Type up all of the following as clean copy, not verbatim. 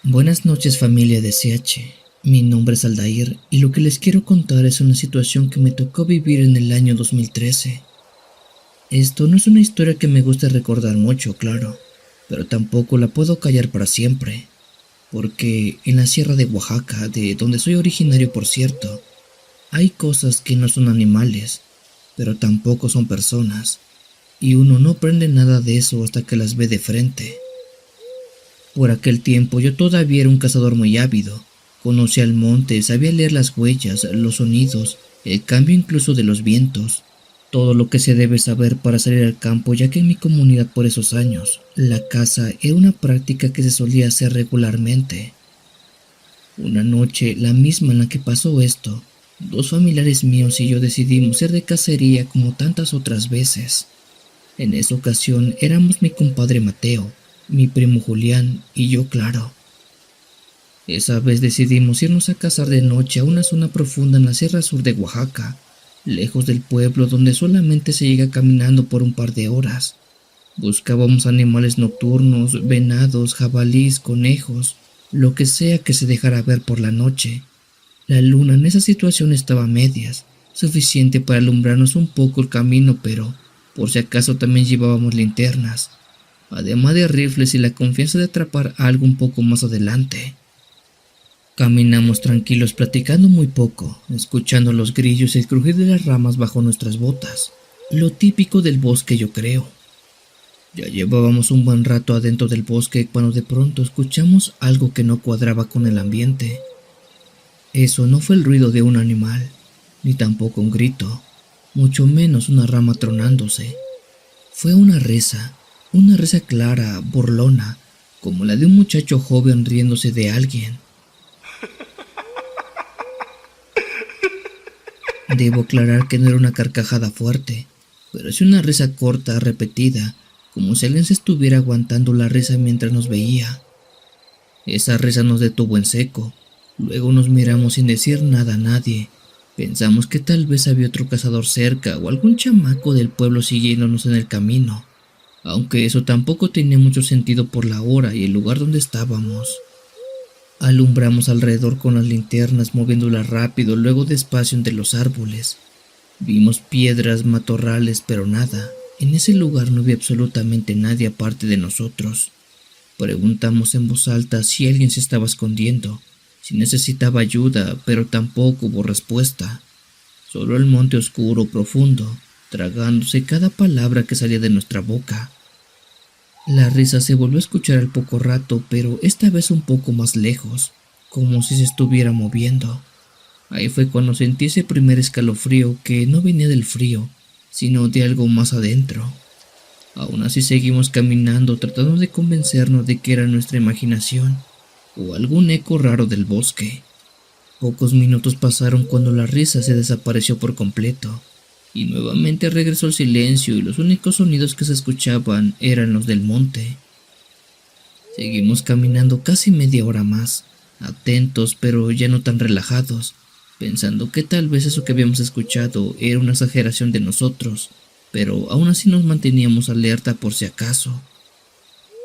Buenas noches, familia de CH. Mi nombre es Aldair y lo que les quiero contar es una situación que me tocó vivir en el año 2013. Esto no es una historia que me guste recordar mucho, claro, pero tampoco la puedo callar para siempre, porque en la sierra de Oaxaca, de donde soy originario por cierto, hay cosas que no son animales, pero tampoco son personas, y uno no aprende nada de eso hasta que las ve de frente. Por aquel tiempo yo todavía era un cazador muy ávido. Conocía el monte, sabía leer las huellas, los sonidos, el cambio incluso de los vientos. Todo lo que se debe saber para salir al campo, ya que en mi comunidad por esos años, la caza era una práctica que se solía hacer regularmente. Una noche, la misma en la que pasó esto, dos familiares míos y yo decidimos ir de cacería como tantas otras veces. En esa ocasión éramos mi compadre Mateo, mi primo Julián y yo, claro. Esa vez decidimos irnos a cazar de noche a una zona profunda en la Sierra Sur de Oaxaca, lejos del pueblo donde solamente se llega caminando por un par de horas. Buscábamos animales nocturnos, venados, jabalís, conejos, lo que sea que se dejara ver por la noche. La luna en esa situación estaba a medias, suficiente para alumbrarnos un poco el camino, pero por si acaso también llevábamos linternas, además de rifles y la confianza de atrapar algo un poco más adelante. Caminamos tranquilos platicando muy poco, escuchando los grillos y el crujir de las ramas bajo nuestras botas, lo típico del bosque yo creo. Ya llevábamos un buen rato adentro del bosque cuando de pronto escuchamos algo que no cuadraba con el ambiente. Eso no fue el ruido de un animal, ni tampoco un grito, mucho menos una rama tronándose. Fue una risa clara, burlona, como la de un muchacho joven riéndose de alguien. Debo aclarar que no era una carcajada fuerte, pero sí una risa corta, repetida, como si alguien se estuviera aguantando la risa mientras nos veía. Esa risa nos detuvo en seco. Luego nos miramos sin decir nada a nadie. Pensamos que tal vez había otro cazador cerca o algún chamaco del pueblo siguiéndonos en el camino, aunque eso tampoco tenía mucho sentido por la hora y el lugar donde estábamos. Alumbramos alrededor con las linternas, moviéndolas rápido, luego despacio entre los árboles. Vimos piedras, matorrales, pero nada. En ese lugar no había absolutamente nadie aparte de nosotros. Preguntamos en voz alta si alguien se estaba escondiendo, si necesitaba ayuda, pero tampoco hubo respuesta. Solo el monte oscuro, profundo, tragándose cada palabra que salía de nuestra boca. La risa se volvió a escuchar al poco rato, pero esta vez un poco más lejos, como si se estuviera moviendo. Ahí fue cuando sentí ese primer escalofrío que no venía del frío, sino de algo más adentro. Aún así seguimos caminando tratando de convencernos de que era nuestra imaginación o algún eco raro del bosque. Pocos minutos pasaron cuando la risa se desapareció por completo y nuevamente regresó el silencio y los únicos sonidos que se escuchaban eran los del monte. Seguimos caminando casi media hora más, atentos pero ya no tan relajados, pensando que tal vez eso que habíamos escuchado era una exageración de nosotros, pero aún así nos manteníamos alerta por si acaso.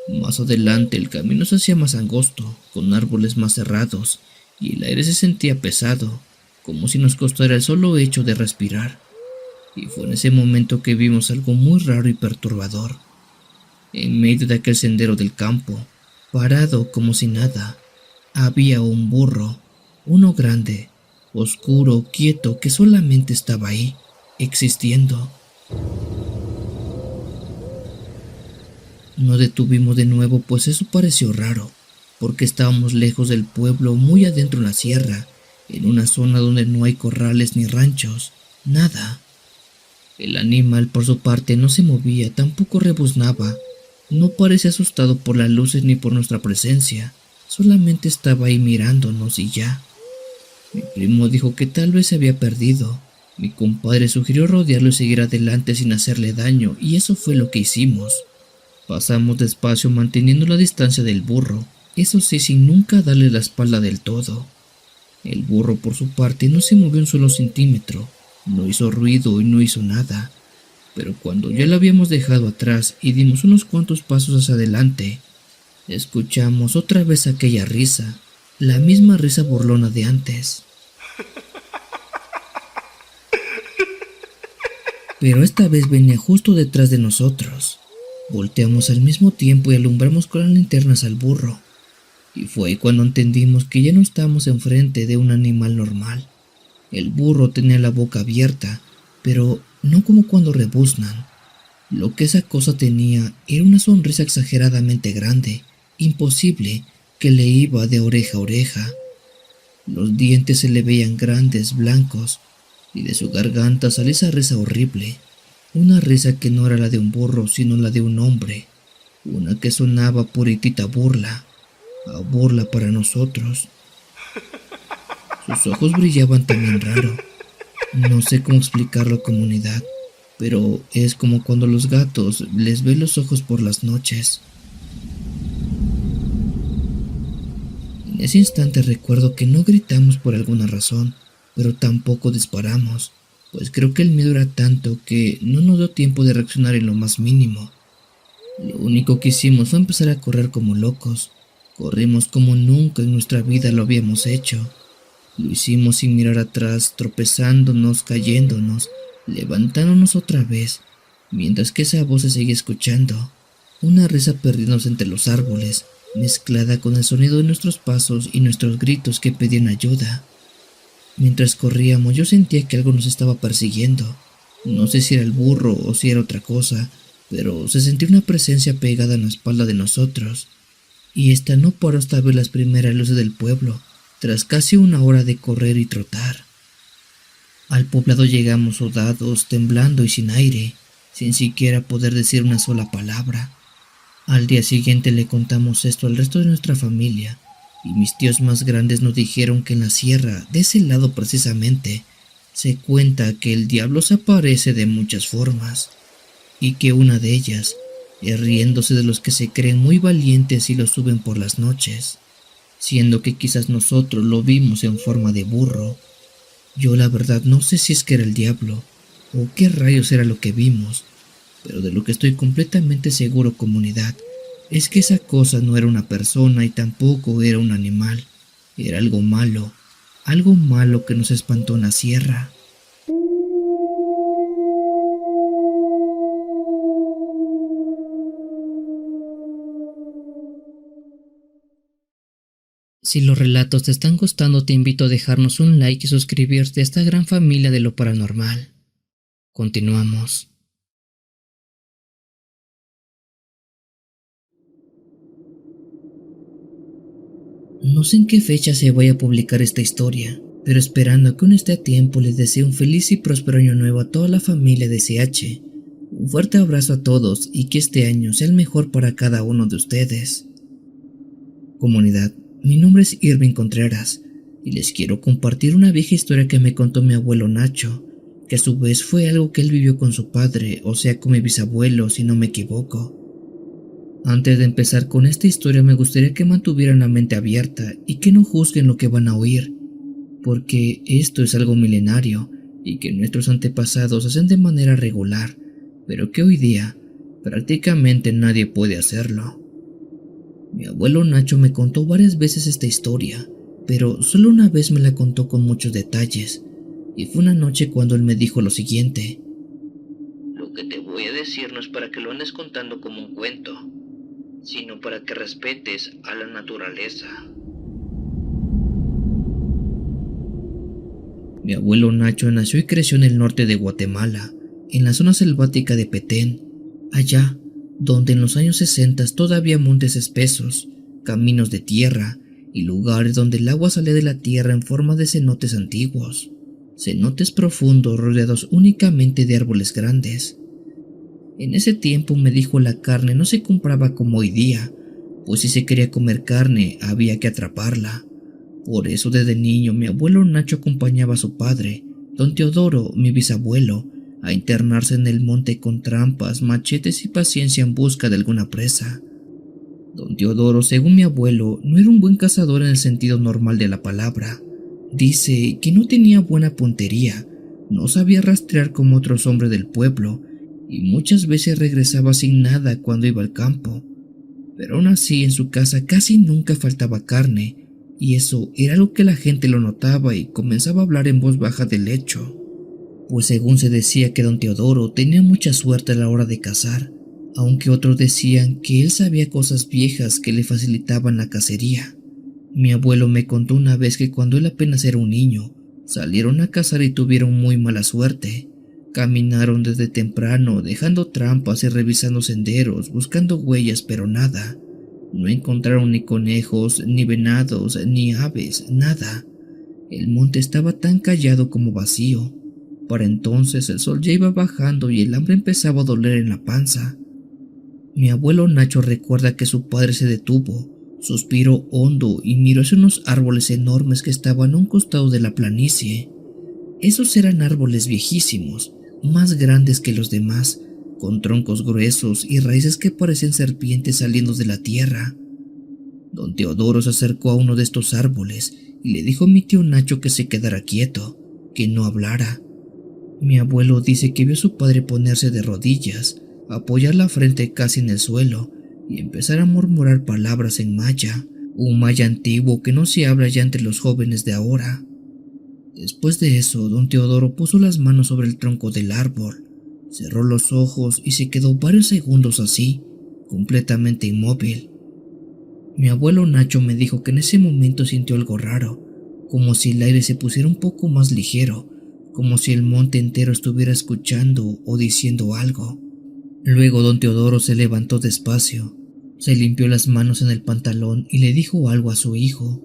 Más adelante el camino se hacía más angosto, con árboles más cerrados, y el aire se sentía pesado, como si nos costara el solo hecho de respirar. Y fue en ese momento que vimos algo muy raro y perturbador. En medio de aquel sendero del campo, parado como si nada, había un burro, uno grande, oscuro, quieto, que solamente estaba ahí, existiendo. No detuvimos de nuevo, pues eso pareció raro, porque estábamos lejos del pueblo, muy adentro en la sierra, en una zona donde no hay corrales ni ranchos, nada. El animal, por su parte, no se movía, tampoco rebuznaba, no parecía asustado por las luces ni por nuestra presencia, solamente estaba ahí mirándonos y ya. Mi primo dijo que tal vez se había perdido. Mi compadre sugirió rodearlo y seguir adelante sin hacerle daño, y eso fue lo que hicimos. Pasamos despacio manteniendo la distancia del burro, eso sí, sin nunca darle la espalda del todo. El burro, por su parte, no se movió un solo centímetro, no hizo ruido y no hizo nada. Pero cuando ya lo habíamos dejado atrás y dimos unos cuantos pasos hacia adelante, Escuchamos otra vez aquella risa, la misma risa burlona de antes. Pero esta vez venía justo detrás de nosotros. Volteamos al mismo tiempo y alumbramos con las linternas al burro. Y fue cuando entendimos que ya no estábamos enfrente de un animal normal. El burro tenía la boca abierta, pero no como cuando rebuznan. Lo que esa cosa tenía era una sonrisa exageradamente grande, imposible, que le iba de oreja a oreja. Los dientes se le veían grandes, blancos, y de su garganta salía esa risa horrible, una risa que no era la de un burro, sino la de un hombre, una que sonaba puritita burla, a burla para nosotros. Sus ojos brillaban también raro. No sé cómo explicarlo, comunidad, pero es como cuando los gatos les ven los ojos por las noches. En ese instante recuerdo que no gritamos por alguna razón, pero tampoco disparamos, pues creo que el miedo era tanto que no nos dio tiempo de reaccionar en lo más mínimo. Lo único que hicimos fue empezar a correr como locos. Corrimos como nunca en nuestra vida lo habíamos hecho. Lo hicimos sin mirar atrás, tropezándonos, cayéndonos, levantándonos otra vez, mientras que esa voz se seguía escuchando, una risa perdiéndose entre los árboles, mezclada con el sonido de nuestros pasos y nuestros gritos que pedían ayuda. Mientras corríamos yo sentía que algo nos estaba persiguiendo. No sé si era el burro o si era otra cosa, pero se sentía una presencia pegada en la espalda de nosotros. Y esta no paró hasta ver las primeras luces del pueblo, tras casi una hora de correr y trotar. Al poblado llegamos sudados, temblando y sin aire, sin siquiera poder decir una sola palabra. Al día siguiente le contamos esto al resto de nuestra familia, y mis tíos más grandes nos dijeron que en la sierra, de ese lado precisamente, se cuenta que el diablo se aparece de muchas formas, y que una de ellas es riéndose de los que se creen muy valientes y lo suben por las noches, siendo que quizás nosotros lo vimos en forma de burro. Yo la verdad no sé si es que era el diablo, o qué rayos era lo que vimos, pero de lo que estoy completamente seguro, comunidad, es que esa cosa no era una persona y tampoco era un animal, era algo malo que nos espantó en la sierra. Si los relatos te están gustando, te invito a dejarnos un like y suscribirte a esta gran familia de lo paranormal. Continuamos. No sé en qué fecha se vaya a publicar esta historia, pero esperando que aún esté a tiempo, les deseo un feliz y próspero año nuevo a toda la familia de CH. Un fuerte abrazo a todos y que este año sea el mejor para cada uno de ustedes. Comunidad, mi nombre es Irving Contreras y les quiero compartir una vieja historia que me contó mi abuelo Nacho, que a su vez fue algo que él vivió con su padre, o sea con mi bisabuelo si no me equivoco. Antes de empezar con esta historia me gustaría que mantuvieran la mente abierta y que no juzguen lo que van a oír, porque esto es algo milenario y que nuestros antepasados hacen de manera regular, pero que hoy día prácticamente nadie puede hacerlo. Mi abuelo Nacho me contó varias veces esta historia, pero solo una vez me la contó con muchos detalles, y fue una noche cuando él me dijo lo siguiente: lo que te voy a decir no es para que lo andes contando como un cuento, sino para que respetes a la naturaleza. Mi abuelo Nacho nació y creció en el norte de Guatemala, en la zona selvática de Petén, allá donde en los años 60 todavía montes espesos, caminos de tierra y lugares donde el agua salía de la tierra en forma de cenotes antiguos, cenotes profundos rodeados únicamente de árboles grandes. En ese tiempo, me dijo, la carne no se compraba como hoy día, pues si se quería comer carne había que atraparla. Por eso desde niño mi abuelo Nacho acompañaba a su padre, don Teodoro, mi bisabuelo, a internarse en el monte con trampas, machetes y paciencia en busca de alguna presa. Don Teodoro, según mi abuelo, no era un buen cazador en el sentido normal de la palabra. Dice que no tenía buena puntería, no sabía rastrear como otros hombres del pueblo, y muchas veces regresaba sin nada cuando iba al campo. pero aún así en su casa casi nunca faltaba carne, y eso era algo que la gente lo notaba y comenzaba a hablar en voz baja del hecho, pues según se decía que don Teodoro tenía mucha suerte a la hora de cazar, aunque otros decían que él sabía cosas viejas que le facilitaban la cacería. Mi abuelo me contó una vez que cuando él apenas era un niño, salieron a cazar y tuvieron muy mala suerte. Caminaron desde temprano, dejando trampas y revisando senderos, buscando huellas, pero nada. No encontraron ni conejos, ni venados, ni aves, nada. El monte estaba tan callado como vacío. Para entonces el sol ya iba bajando y el hambre empezaba a doler en la panza. Mi abuelo Nacho recuerda que su padre se detuvo, suspiró hondo y miró hacia unos árboles enormes que estaban a un costado de la planicie. Esos eran árboles viejísimos, más grandes que los demás, con troncos gruesos y raíces que parecían serpientes saliendo de la tierra. Don Teodoro se acercó a uno de estos árboles y le dijo a mi tío Nacho que se quedara quieto, que no hablara. Mi abuelo dice que vio a su padre ponerse de rodillas, apoyar la frente casi en el suelo y empezar a murmurar palabras en maya, un maya antiguo que no se habla ya entre los jóvenes de ahora. Después de eso, don Teodoro puso las manos sobre el tronco del árbol, cerró los ojos y se quedó varios segundos así, completamente inmóvil. Mi abuelo Nacho me dijo que en ese momento sintió algo raro, como si el aire se pusiera un poco más ligero, como si el monte entero estuviera escuchando o diciendo algo. Luego don Teodoro se levantó despacio, se limpió las manos en el pantalón y le dijo algo a su hijo.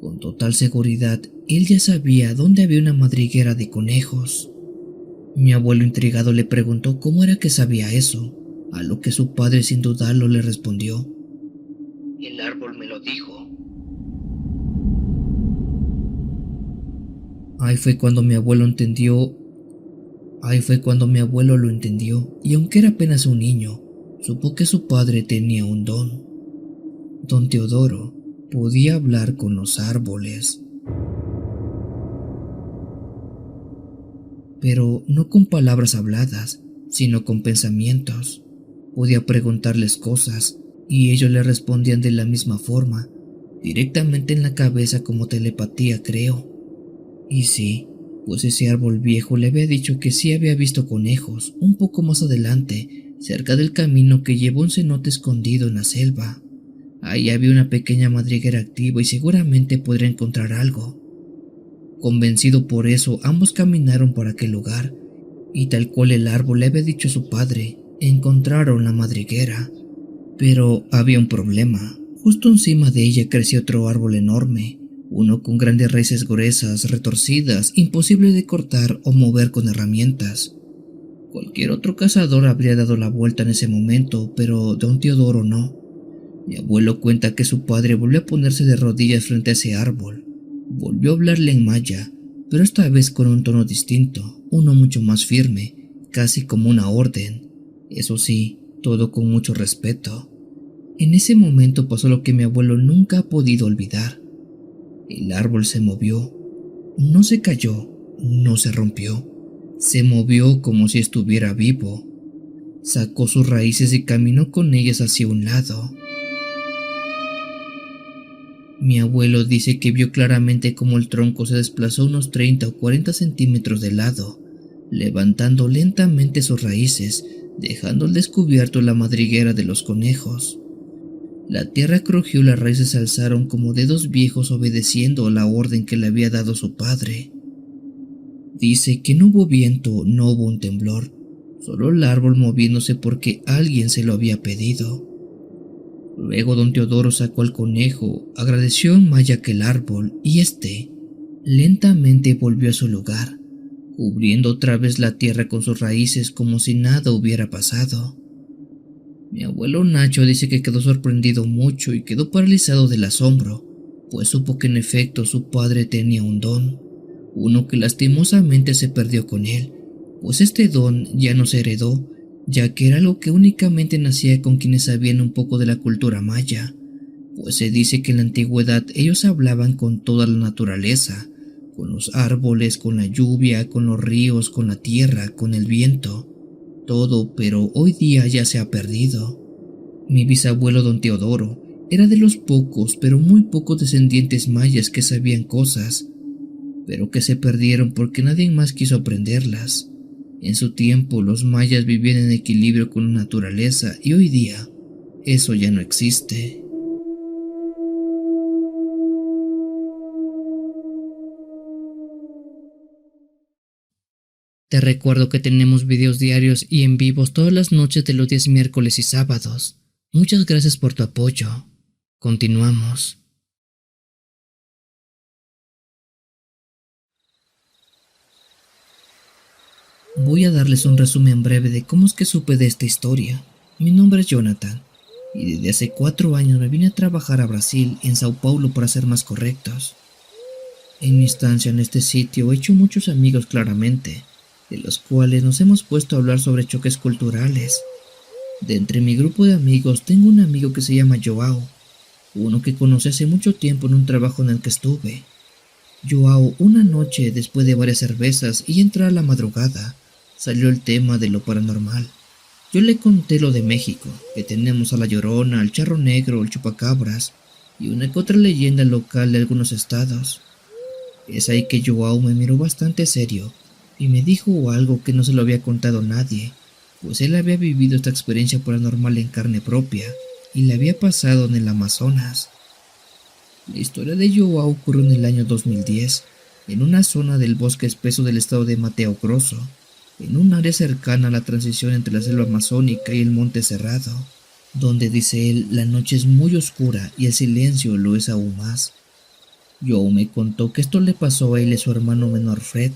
Con total seguridad, él ya sabía dónde había una madriguera de conejos. Mi abuelo intrigado le preguntó cómo era que sabía eso, a lo que su padre sin dudarlo le respondió: el árbol me lo dijo. Ahí fue cuando mi abuelo lo entendió, y aunque era apenas un niño, supo que su padre tenía un don. Don Teodoro podía hablar con los árboles. Pero no con palabras habladas, sino con pensamientos. Podía preguntarles cosas, y ellos le respondían de la misma forma, directamente en la cabeza como telepatía, creo. Y sí, pues ese árbol viejo le había dicho que sí había visto conejos un poco más adelante, cerca del camino que llevó un cenote escondido en la selva. Ahí había una pequeña madriguera activa y seguramente podría encontrar algo. Convencido por eso, ambos caminaron por aquel lugar, y tal cual el árbol le había dicho a su padre, encontraron la madriguera. Pero había un problema. Justo encima de ella crecía otro árbol enorme, uno con grandes raíces gruesas, retorcidas, imposible de cortar o mover con herramientas. Cualquier otro cazador habría dado la vuelta en ese momento, pero don Teodoro no. Mi abuelo cuenta que su padre volvió a ponerse de rodillas frente a ese árbol. Volvió a hablarle en maya, pero esta vez con un tono distinto, uno mucho más firme, casi como una orden. Eso sí, todo con mucho respeto. En ese momento pasó lo que mi abuelo nunca ha podido olvidar. El árbol se movió. No se cayó, no se rompió. Se movió como si estuviera vivo. Sacó sus raíces y caminó con ellas hacia un lado. Mi abuelo dice que vio claramente cómo el tronco se desplazó unos 30 o 40 centímetros de lado, levantando lentamente sus raíces, dejando al descubierto la madriguera de los conejos. La tierra crujió y las raíces se alzaron como dedos viejos obedeciendo a la orden que le había dado su padre. Dice que no hubo viento, no hubo un temblor, solo el árbol moviéndose porque alguien se lo había pedido. Luego don Teodoro sacó al conejo, agradeció en maya aquel árbol y éste lentamente volvió a su lugar, cubriendo otra vez la tierra con sus raíces como si nada hubiera pasado. Mi abuelo Nacho dice que quedó sorprendido mucho y quedó paralizado del asombro, pues supo que en efecto su padre tenía un don, uno que lastimosamente se perdió con él, pues este don ya no se heredó, ya que era algo que únicamente nacía con quienes sabían un poco de la cultura maya, pues se dice que en la antigüedad ellos hablaban con toda la naturaleza, con los árboles, con la lluvia, con los ríos, con la tierra, con el viento, todo, pero hoy día ya se ha perdido. Mi bisabuelo don Teodoro era de los pocos, pero muy pocos descendientes mayas que sabían cosas, pero que se perdieron porque nadie más quiso aprenderlas. En su tiempo los mayas vivían en equilibrio con la naturaleza y hoy día eso ya no existe. Te recuerdo que tenemos videos diarios y en vivos todas las noches de los días miércoles y sábados. Muchas gracias por tu apoyo. Continuamos. Voy a darles un resumen breve de cómo es que supe de esta historia. Mi nombre es Jonathan y desde hace 4 años me vine a trabajar a Brasil, en Sao Paulo para ser más correctos. En mi estancia en este sitio he hecho muchos amigos claramente, de los cuales nos hemos puesto a hablar sobre choques culturales. De entre mi grupo de amigos tengo un amigo que se llama Joao, uno que conocí hace mucho tiempo en un trabajo en el que estuve. Joao, una noche después de varias cervezas y entrar a la madrugada, salió el tema de lo paranormal. Yo le conté lo de México, que tenemos a la Llorona, al Charro Negro, el Chupacabras y una que otra leyenda local de algunos estados. Es ahí que Joao me miró bastante serio y me dijo algo que no se lo había contado a nadie, pues él había vivido esta experiencia paranormal en carne propia y le había pasado en el Amazonas. La historia de Joao ocurrió en el año 2010, en una zona del bosque espeso del estado de Mato Grosso, en un área cercana a la transición entre la selva amazónica y el monte Cerrado, donde, dice él, la noche es muy oscura y el silencio lo es aún más. Joao me contó que esto le pasó a él y a su hermano menor Fred,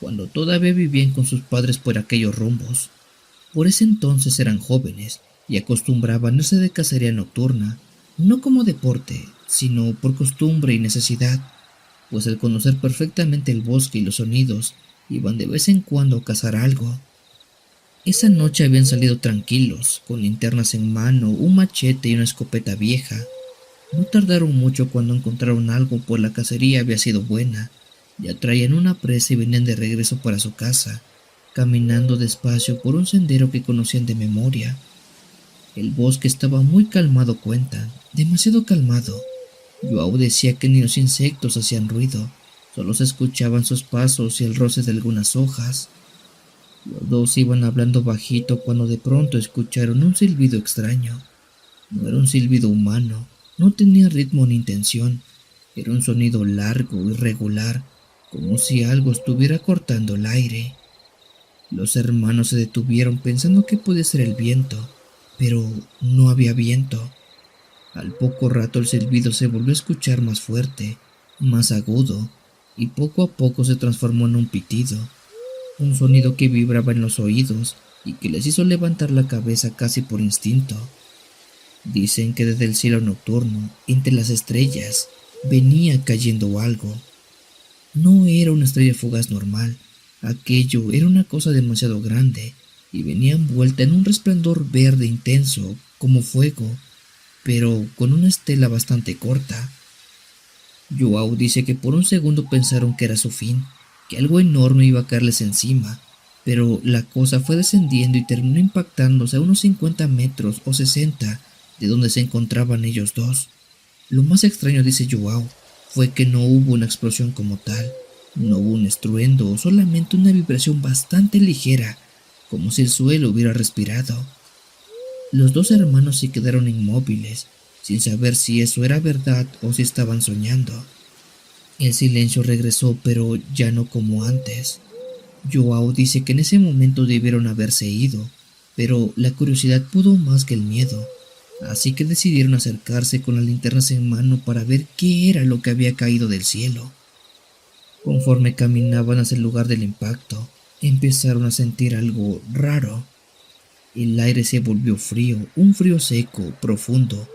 cuando todavía vivían con sus padres por aquellos rumbos. Por ese entonces eran jóvenes y acostumbraban irse de cacería nocturna, no como deporte, sino por costumbre y necesidad, pues al conocer perfectamente el bosque y los sonidos, iban de vez en cuando a cazar algo. Esa noche habían salido tranquilos, con linternas en mano, un machete y una escopeta vieja. No tardaron mucho cuando encontraron algo, pues la cacería había sido buena. Ya traían una presa y venían de regreso para su casa, caminando despacio por un sendero que conocían de memoria. El bosque estaba muy calmado, cuentan, demasiado calmado. Joao decía que ni los insectos hacían ruido, solo se escuchaban sus pasos y el roce de algunas hojas. Los dos iban hablando bajito cuando de pronto escucharon un silbido extraño. No era un silbido humano, no tenía ritmo ni intención, era un sonido largo y regular, como si algo estuviera cortando el aire. Los hermanos se detuvieron pensando que podía ser el viento, pero no había viento. Al poco rato el silbido se volvió a escuchar más fuerte, más agudo, y poco a poco se transformó en un pitido, un sonido que vibraba en los oídos y que les hizo levantar la cabeza casi por instinto. Dicen que desde el cielo nocturno, entre las estrellas, venía cayendo algo. No era una estrella fugaz normal, aquello era una cosa demasiado grande y venía envuelta en un resplandor verde intenso, como fuego, pero con una estela bastante corta. Joao dice que por un segundo pensaron que era su fin, que algo enorme iba a caerles encima, pero la cosa fue descendiendo y terminó impactándose a unos 50 metros o 60 de donde se encontraban ellos dos. Lo más extraño, dice Joao, fue que no hubo una explosión como tal, no hubo un estruendo, solamente una vibración bastante ligera, como si el suelo hubiera respirado. Los dos hermanos se quedaron inmóviles, sin saber si eso era verdad o si estaban soñando. El silencio regresó, pero ya no como antes. Joao dice que en ese momento debieron haberse ido, pero la curiosidad pudo más que el miedo, así que decidieron acercarse con las linternas en mano para ver qué era lo que había caído del cielo. Conforme caminaban hacia el lugar del impacto, empezaron a sentir algo raro. El aire se volvió frío, un frío seco, profundo,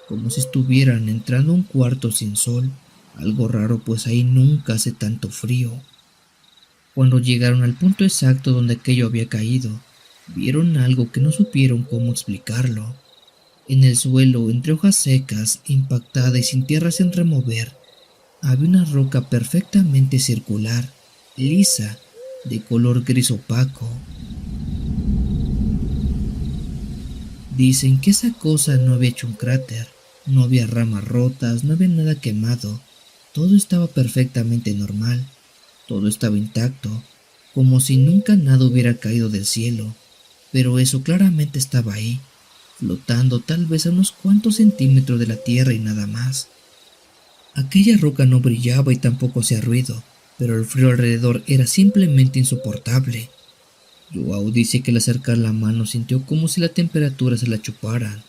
como si estuvieran entrando a un cuarto sin sol. Algo raro, pues ahí nunca hace tanto frío. Cuando llegaron al punto exacto donde aquello había caído, vieron algo que no supieron cómo explicarlo. En el suelo, entre hojas secas, impactada y sin tierra sin remover, había una roca perfectamente circular, lisa, de color gris opaco. Dicen que esa cosa no había hecho un cráter, no había ramas rotas, no había nada quemado. Todo estaba perfectamente normal, todo estaba intacto, como si nunca nada hubiera caído del cielo. Pero eso claramente estaba ahí, flotando tal vez a unos cuantos centímetros de la tierra y nada más. Aquella roca no brillaba y tampoco hacía ruido, pero el frío alrededor era simplemente insoportable. Joao dice que al acercar la mano sintió como si la temperatura se la chuparan,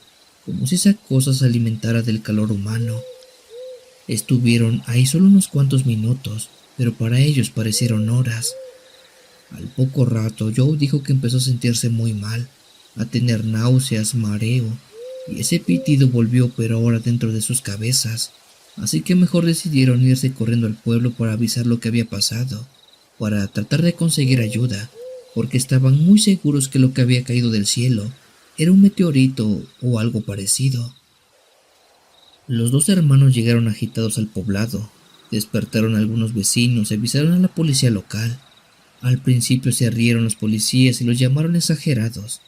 como si esa cosa se alimentara del calor humano. Estuvieron ahí solo unos cuantos minutos, pero para ellos parecieron horas. Al poco rato, Joe dijo que empezó a sentirse muy mal, a tener náuseas, mareo, y ese pitido volvió pero ahora dentro de sus cabezas. Así que mejor decidieron irse corriendo al pueblo para avisar lo que había pasado, para tratar de conseguir ayuda, porque estaban muy seguros que lo que había caído del cielo era un meteorito o algo parecido. Los dos hermanos llegaron agitados al poblado, despertaron a algunos vecinos y avisaron a la policía local. Al principio se rieron los policías y los llamaron exagerados,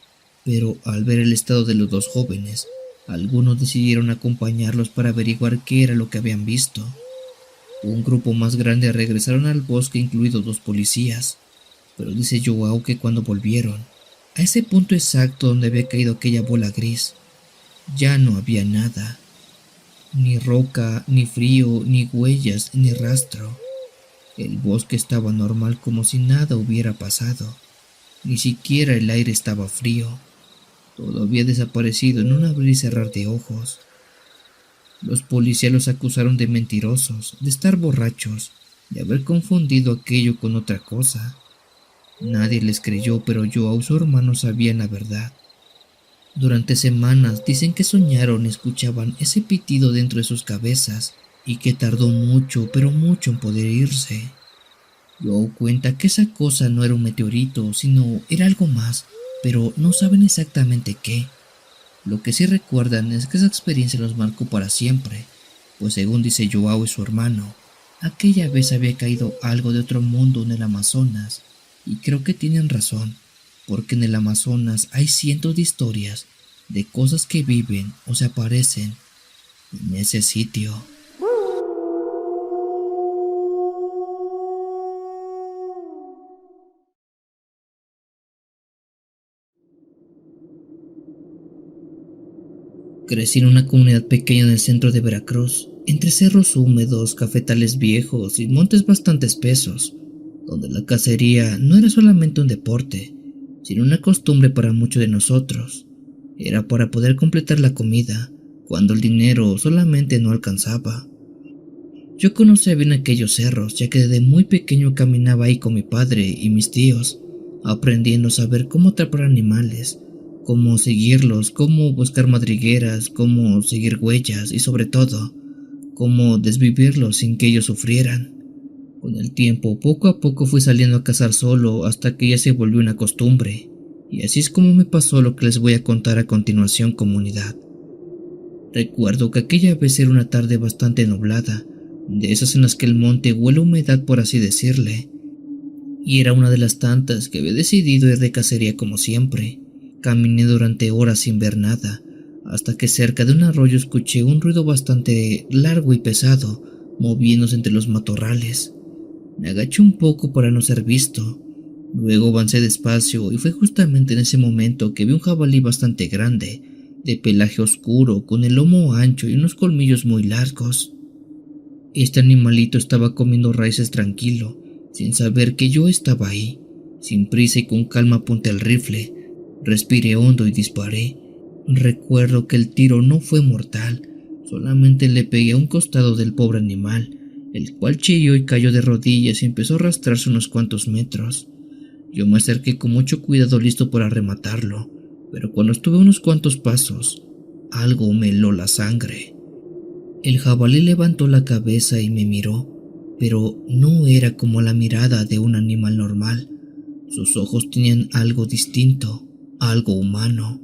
pero al ver el estado de los dos jóvenes, algunos decidieron acompañarlos para averiguar qué era lo que habían visto. Un grupo más grande regresaron al bosque, incluidos dos policías, pero dice Joao que cuando volvieron, a ese punto exacto donde había caído aquella bola gris, ya no había nada. Ni roca, ni frío, ni huellas, ni rastro. El bosque estaba normal como si nada hubiera pasado. Ni siquiera el aire estaba frío. Todo había desaparecido en un abrir y cerrar de ojos. Los policías los acusaron de mentirosos, de estar borrachos, de haber confundido aquello con otra cosa. Nadie les creyó, pero Joao y su hermano sabían la verdad. Durante semanas dicen que soñaron y escuchaban ese pitido dentro de sus cabezas y que tardó mucho, pero mucho en poder irse. Joao cuenta que esa cosa no era un meteorito, sino era algo más, pero no saben exactamente qué. Lo que sí recuerdan es que esa experiencia los marcó para siempre, pues según dice Joao y su hermano, aquella vez había caído algo de otro mundo en el Amazonas, y creo que tienen razón, porque en el Amazonas hay cientos de historias de cosas que viven o se aparecen en ese sitio. Crecí en una comunidad pequeña en el centro de Veracruz, entre cerros húmedos, cafetales viejos y montes bastante espesos, donde la cacería no era solamente un deporte, sino una costumbre para muchos de nosotros. Era para poder completar la comida, cuando el dinero solamente no alcanzaba. Yo conocía bien aquellos cerros, ya que desde muy pequeño caminaba ahí con mi padre y mis tíos, aprendiendo a saber cómo atrapar animales, cómo seguirlos, cómo buscar madrigueras, cómo seguir huellas y sobre todo, cómo desvivirlos sin que ellos sufrieran. Con el tiempo, poco a poco fui saliendo a cazar solo hasta que ya se volvió una costumbre, y así es como me pasó lo que les voy a contar a continuación, comunidad. Recuerdo que aquella vez era una tarde bastante nublada, de esas en las que el monte huele a humedad por así decirle, y era una de las tantas que había decidido ir de cacería como siempre. Caminé durante horas sin ver nada, hasta que cerca de un arroyo escuché un ruido bastante largo y pesado, moviéndose entre los matorrales. Me agaché un poco para no ser visto. Luego avancé despacio y fue justamente en ese momento que vi un jabalí bastante grande, de pelaje oscuro, con el lomo ancho y unos colmillos muy largos. Este animalito estaba comiendo raíces tranquilo, sin saber que yo estaba ahí. Sin prisa y con calma apunté el rifle, respiré hondo y disparé. Recuerdo que el tiro no fue mortal, solamente le pegué a un costado del pobre animal, el cual chilló y cayó de rodillas y empezó a arrastrarse unos cuantos metros. Yo me acerqué con mucho cuidado listo para rematarlo, pero cuando estuve a unos cuantos pasos, algo me heló la sangre. El jabalí levantó la cabeza y me miró, pero no era como la mirada de un animal normal. Sus ojos tenían algo distinto, algo humano,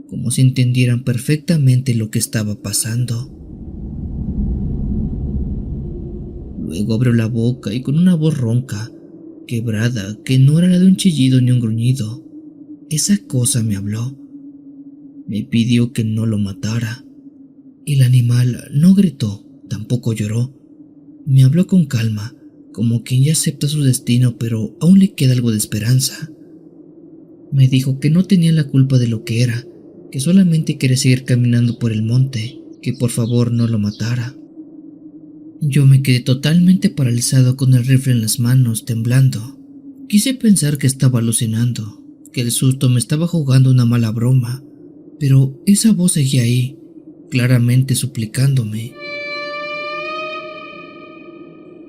como si entendieran perfectamente lo que estaba pasando. Luego abrió la boca y con una voz ronca, quebrada, que no era la de un chillido ni un gruñido, esa cosa me habló. Me pidió que no lo matara. El animal no gritó, tampoco lloró. Me habló con calma, como quien ya acepta su destino, pero aún le queda algo de esperanza. Me dijo que no tenía la culpa de lo que era, que solamente quería seguir caminando por el monte, que por favor no lo matara. Yo me quedé totalmente paralizado con el rifle en las manos, temblando. Quise pensar que estaba alucinando, que el susto me estaba jugando una mala broma, pero esa voz seguía ahí, claramente suplicándome.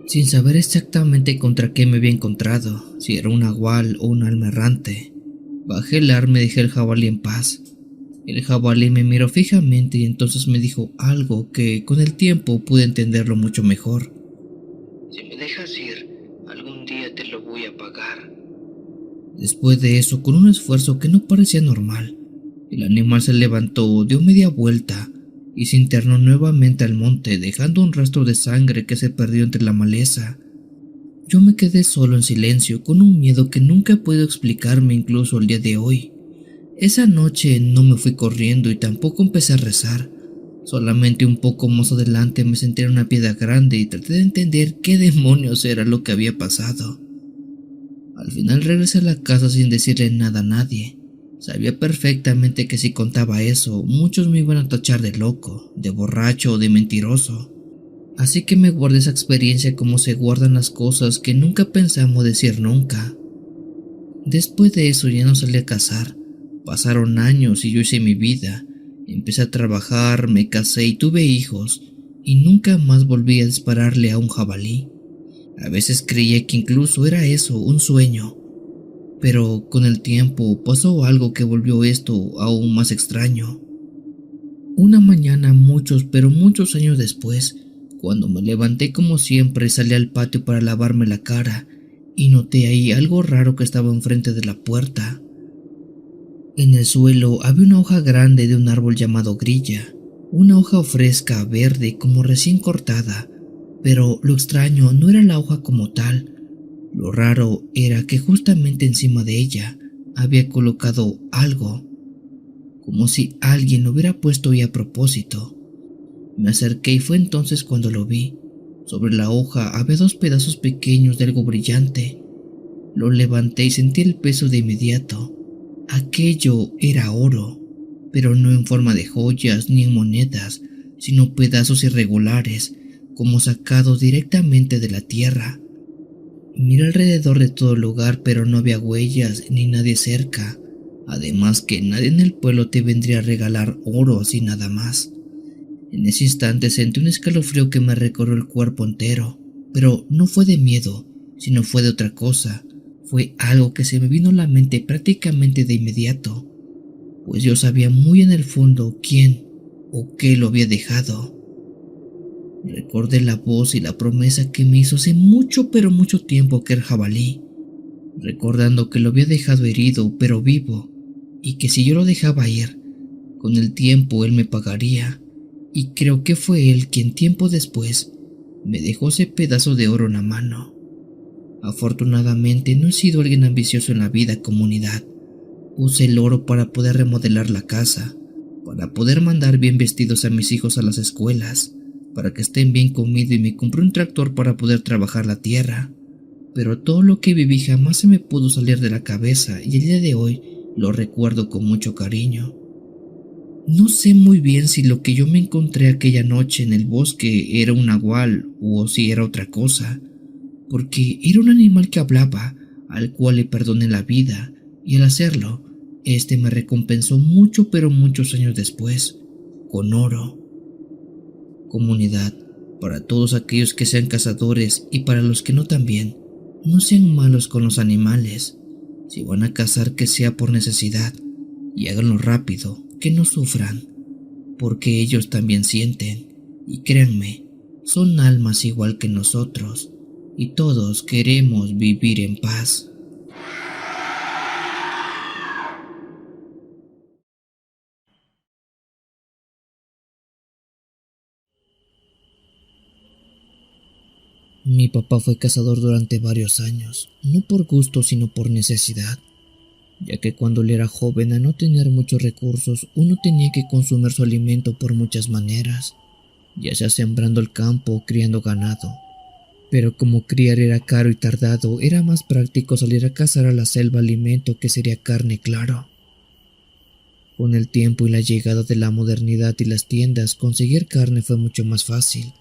Sin saber exactamente contra qué me había encontrado, si era un nahual o un alma errante, bajé el arma y dejé el jabalí en paz. El jabalí me miró fijamente y entonces me dijo algo que con el tiempo pude entenderlo mucho mejor. Si me dejas ir, algún día te lo voy a pagar. Después de eso, con un esfuerzo que no parecía normal, el animal se levantó, dio media vuelta y se internó nuevamente al monte, dejando un rastro de sangre que se perdió entre la maleza. Yo me quedé solo en silencio, con un miedo que nunca he podido explicarme incluso el día de hoy. Esa noche no me fui corriendo y tampoco empecé a rezar. Solamente un poco más adelante me senté en una piedra grande y traté de entender qué demonios era lo que había pasado. Al final regresé a la casa sin decirle nada a nadie. Sabía perfectamente que si contaba eso, muchos me iban a tachar de loco, de borracho o de mentiroso. Así que me guardé esa experiencia como se guardan las cosas que nunca pensamos decir nunca. Después de eso ya no salí a cazar. Pasaron años y yo hice mi vida. Empecé a trabajar, me casé y tuve hijos, y nunca más volví a dispararle a un jabalí. A veces creía que incluso era eso, un sueño. Pero con el tiempo pasó algo que volvió esto aún más extraño. Una mañana, muchos pero muchos años después, cuando me levanté como siempre, salí al patio para lavarme la cara y noté ahí algo raro que estaba enfrente de la puerta. En el suelo había una hoja grande de un árbol llamado grilla, una hoja fresca, verde, como recién cortada, pero lo extraño no era la hoja como tal. Lo raro era que justamente encima de ella había colocado algo, como si alguien lo hubiera puesto ahí a propósito. Me acerqué y fue entonces cuando lo vi. Sobre la hoja había dos pedazos pequeños de algo brillante. Lo levanté y sentí el peso de inmediato. Aquello era oro, pero no en forma de joyas ni en monedas, sino pedazos irregulares, como sacados directamente de la tierra. Miré alrededor de todo el lugar, pero no había huellas ni nadie cerca. Además que nadie en el pueblo te vendría a regalar oro así nada más. En ese instante sentí un escalofrío que me recorrió el cuerpo entero, pero no fue de miedo, sino fue de otra cosa. Fue algo que se me vino a la mente prácticamente de inmediato, pues yo sabía muy en el fondo quién o qué lo había dejado. Recordé la voz y la promesa que me hizo hace mucho pero mucho tiempo que era jabalí, recordando que lo había dejado herido pero vivo, y que si yo lo dejaba ir, con el tiempo él me pagaría, y creo que fue él quien tiempo después me dejó ese pedazo de oro en la mano. Afortunadamente no he sido alguien ambicioso en la vida, comunidad. Usé el oro para poder remodelar la casa, para poder mandar bien vestidos a mis hijos a las escuelas, para que estén bien comidos y me compré un tractor para poder trabajar la tierra. Pero todo lo que viví jamás se me pudo salir de la cabeza y el día de hoy lo recuerdo con mucho cariño. No sé muy bien si lo que yo me encontré aquella noche en el bosque era un nahual o si era otra cosa, porque era un animal que hablaba, al cual le perdoné la vida, y al hacerlo, este me recompensó mucho pero muchos años después, con oro. Comunidad, para todos aquellos que sean cazadores y para los que no también, no sean malos con los animales. Si van a cazar, que sea por necesidad, y háganlo rápido, que no sufran, porque ellos también sienten, y créanme, son almas igual que nosotros, y todos queremos vivir en paz. Mi papá fue cazador durante varios años, no por gusto sino por necesidad. ya que cuando él era joven, al no tener muchos recursos, uno tenía que consumir su alimento por muchas maneras, ya sea sembrando el campo o criando ganado. Pero como criar era caro y tardado, era más práctico salir a cazar a la selva alimento que sería carne, claro. Con el tiempo y la llegada de la modernidad y las tiendas, conseguir carne fue mucho más fácil,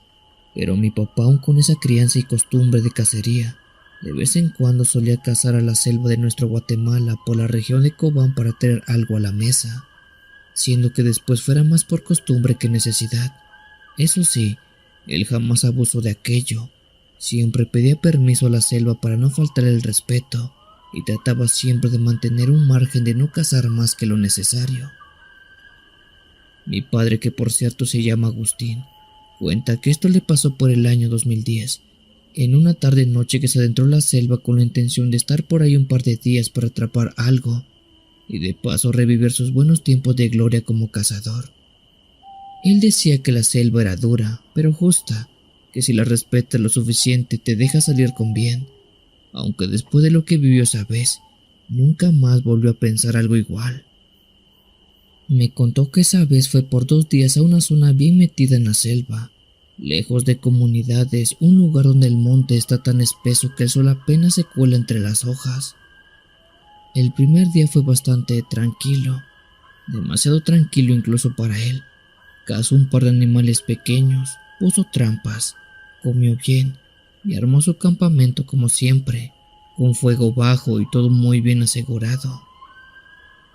pero mi papá, aún con esa crianza y costumbre de cacería, de vez en cuando solía cazar a la selva de nuestro Guatemala por la región de Cobán para traer algo a la mesa, siendo que después fuera más por costumbre que necesidad. Eso sí, él jamás abusó de aquello, siempre pedía permiso a la selva para no faltar el respeto y trataba siempre de mantener un margen de no cazar más que lo necesario. Mi padre, que por cierto se llama Agustín, cuenta que esto le pasó por el año 2010, en una tarde-noche que se adentró a la selva con la intención de estar por ahí un par de días para atrapar algo y de paso revivir sus buenos tiempos de gloria como cazador. Él decía que la selva era dura, pero justa, que si la respetas lo suficiente te deja salir con bien, aunque después de lo que vivió esa vez, nunca más volvió a pensar algo igual. Me contó que esa vez fue por 2 días a una zona bien metida en la selva, lejos de comunidades, un lugar donde el monte está tan espeso que el sol apenas se cuela entre las hojas. El primer día fue bastante tranquilo, demasiado tranquilo incluso para él. Cazó un par de animales pequeños, puso trampas, comió bien y armó su campamento como siempre, con fuego bajo y todo muy bien asegurado.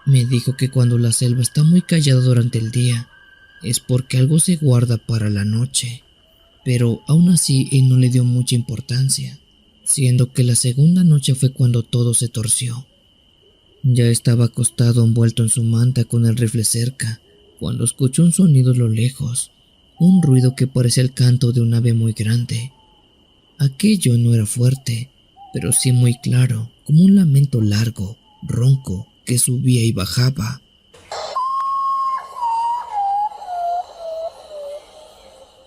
Me dijo que cuando la selva está muy callada durante el día, es porque algo se guarda para la noche, pero aún así él no le dio mucha importancia, siendo que la segunda noche fue cuando todo se torció. Ya estaba acostado envuelto en su manta con el rifle cerca, cuando escuchó un sonido a lo lejos, un ruido que parecía el canto de un ave muy grande. Aquello no era fuerte, pero sí muy claro, como un lamento largo, ronco, que subía y bajaba.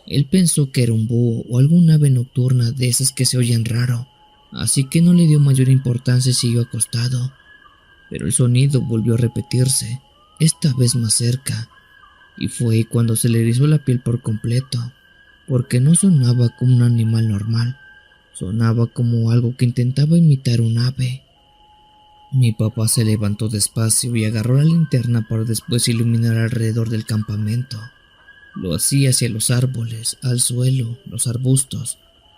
Él pensó que era un búho o alguna ave nocturna de esas que se oyen raro, así que no le dio mayor importancia y siguió acostado. Pero el sonido volvió a repetirse, esta vez más cerca, y fue cuando se le erizó la piel por completo, porque no sonaba como un animal normal, sonaba como algo que intentaba imitar un ave. Mi papá se levantó despacio y agarró la linterna para después iluminar alrededor del campamento. Lo hacía hacia los árboles, al suelo, los arbustos,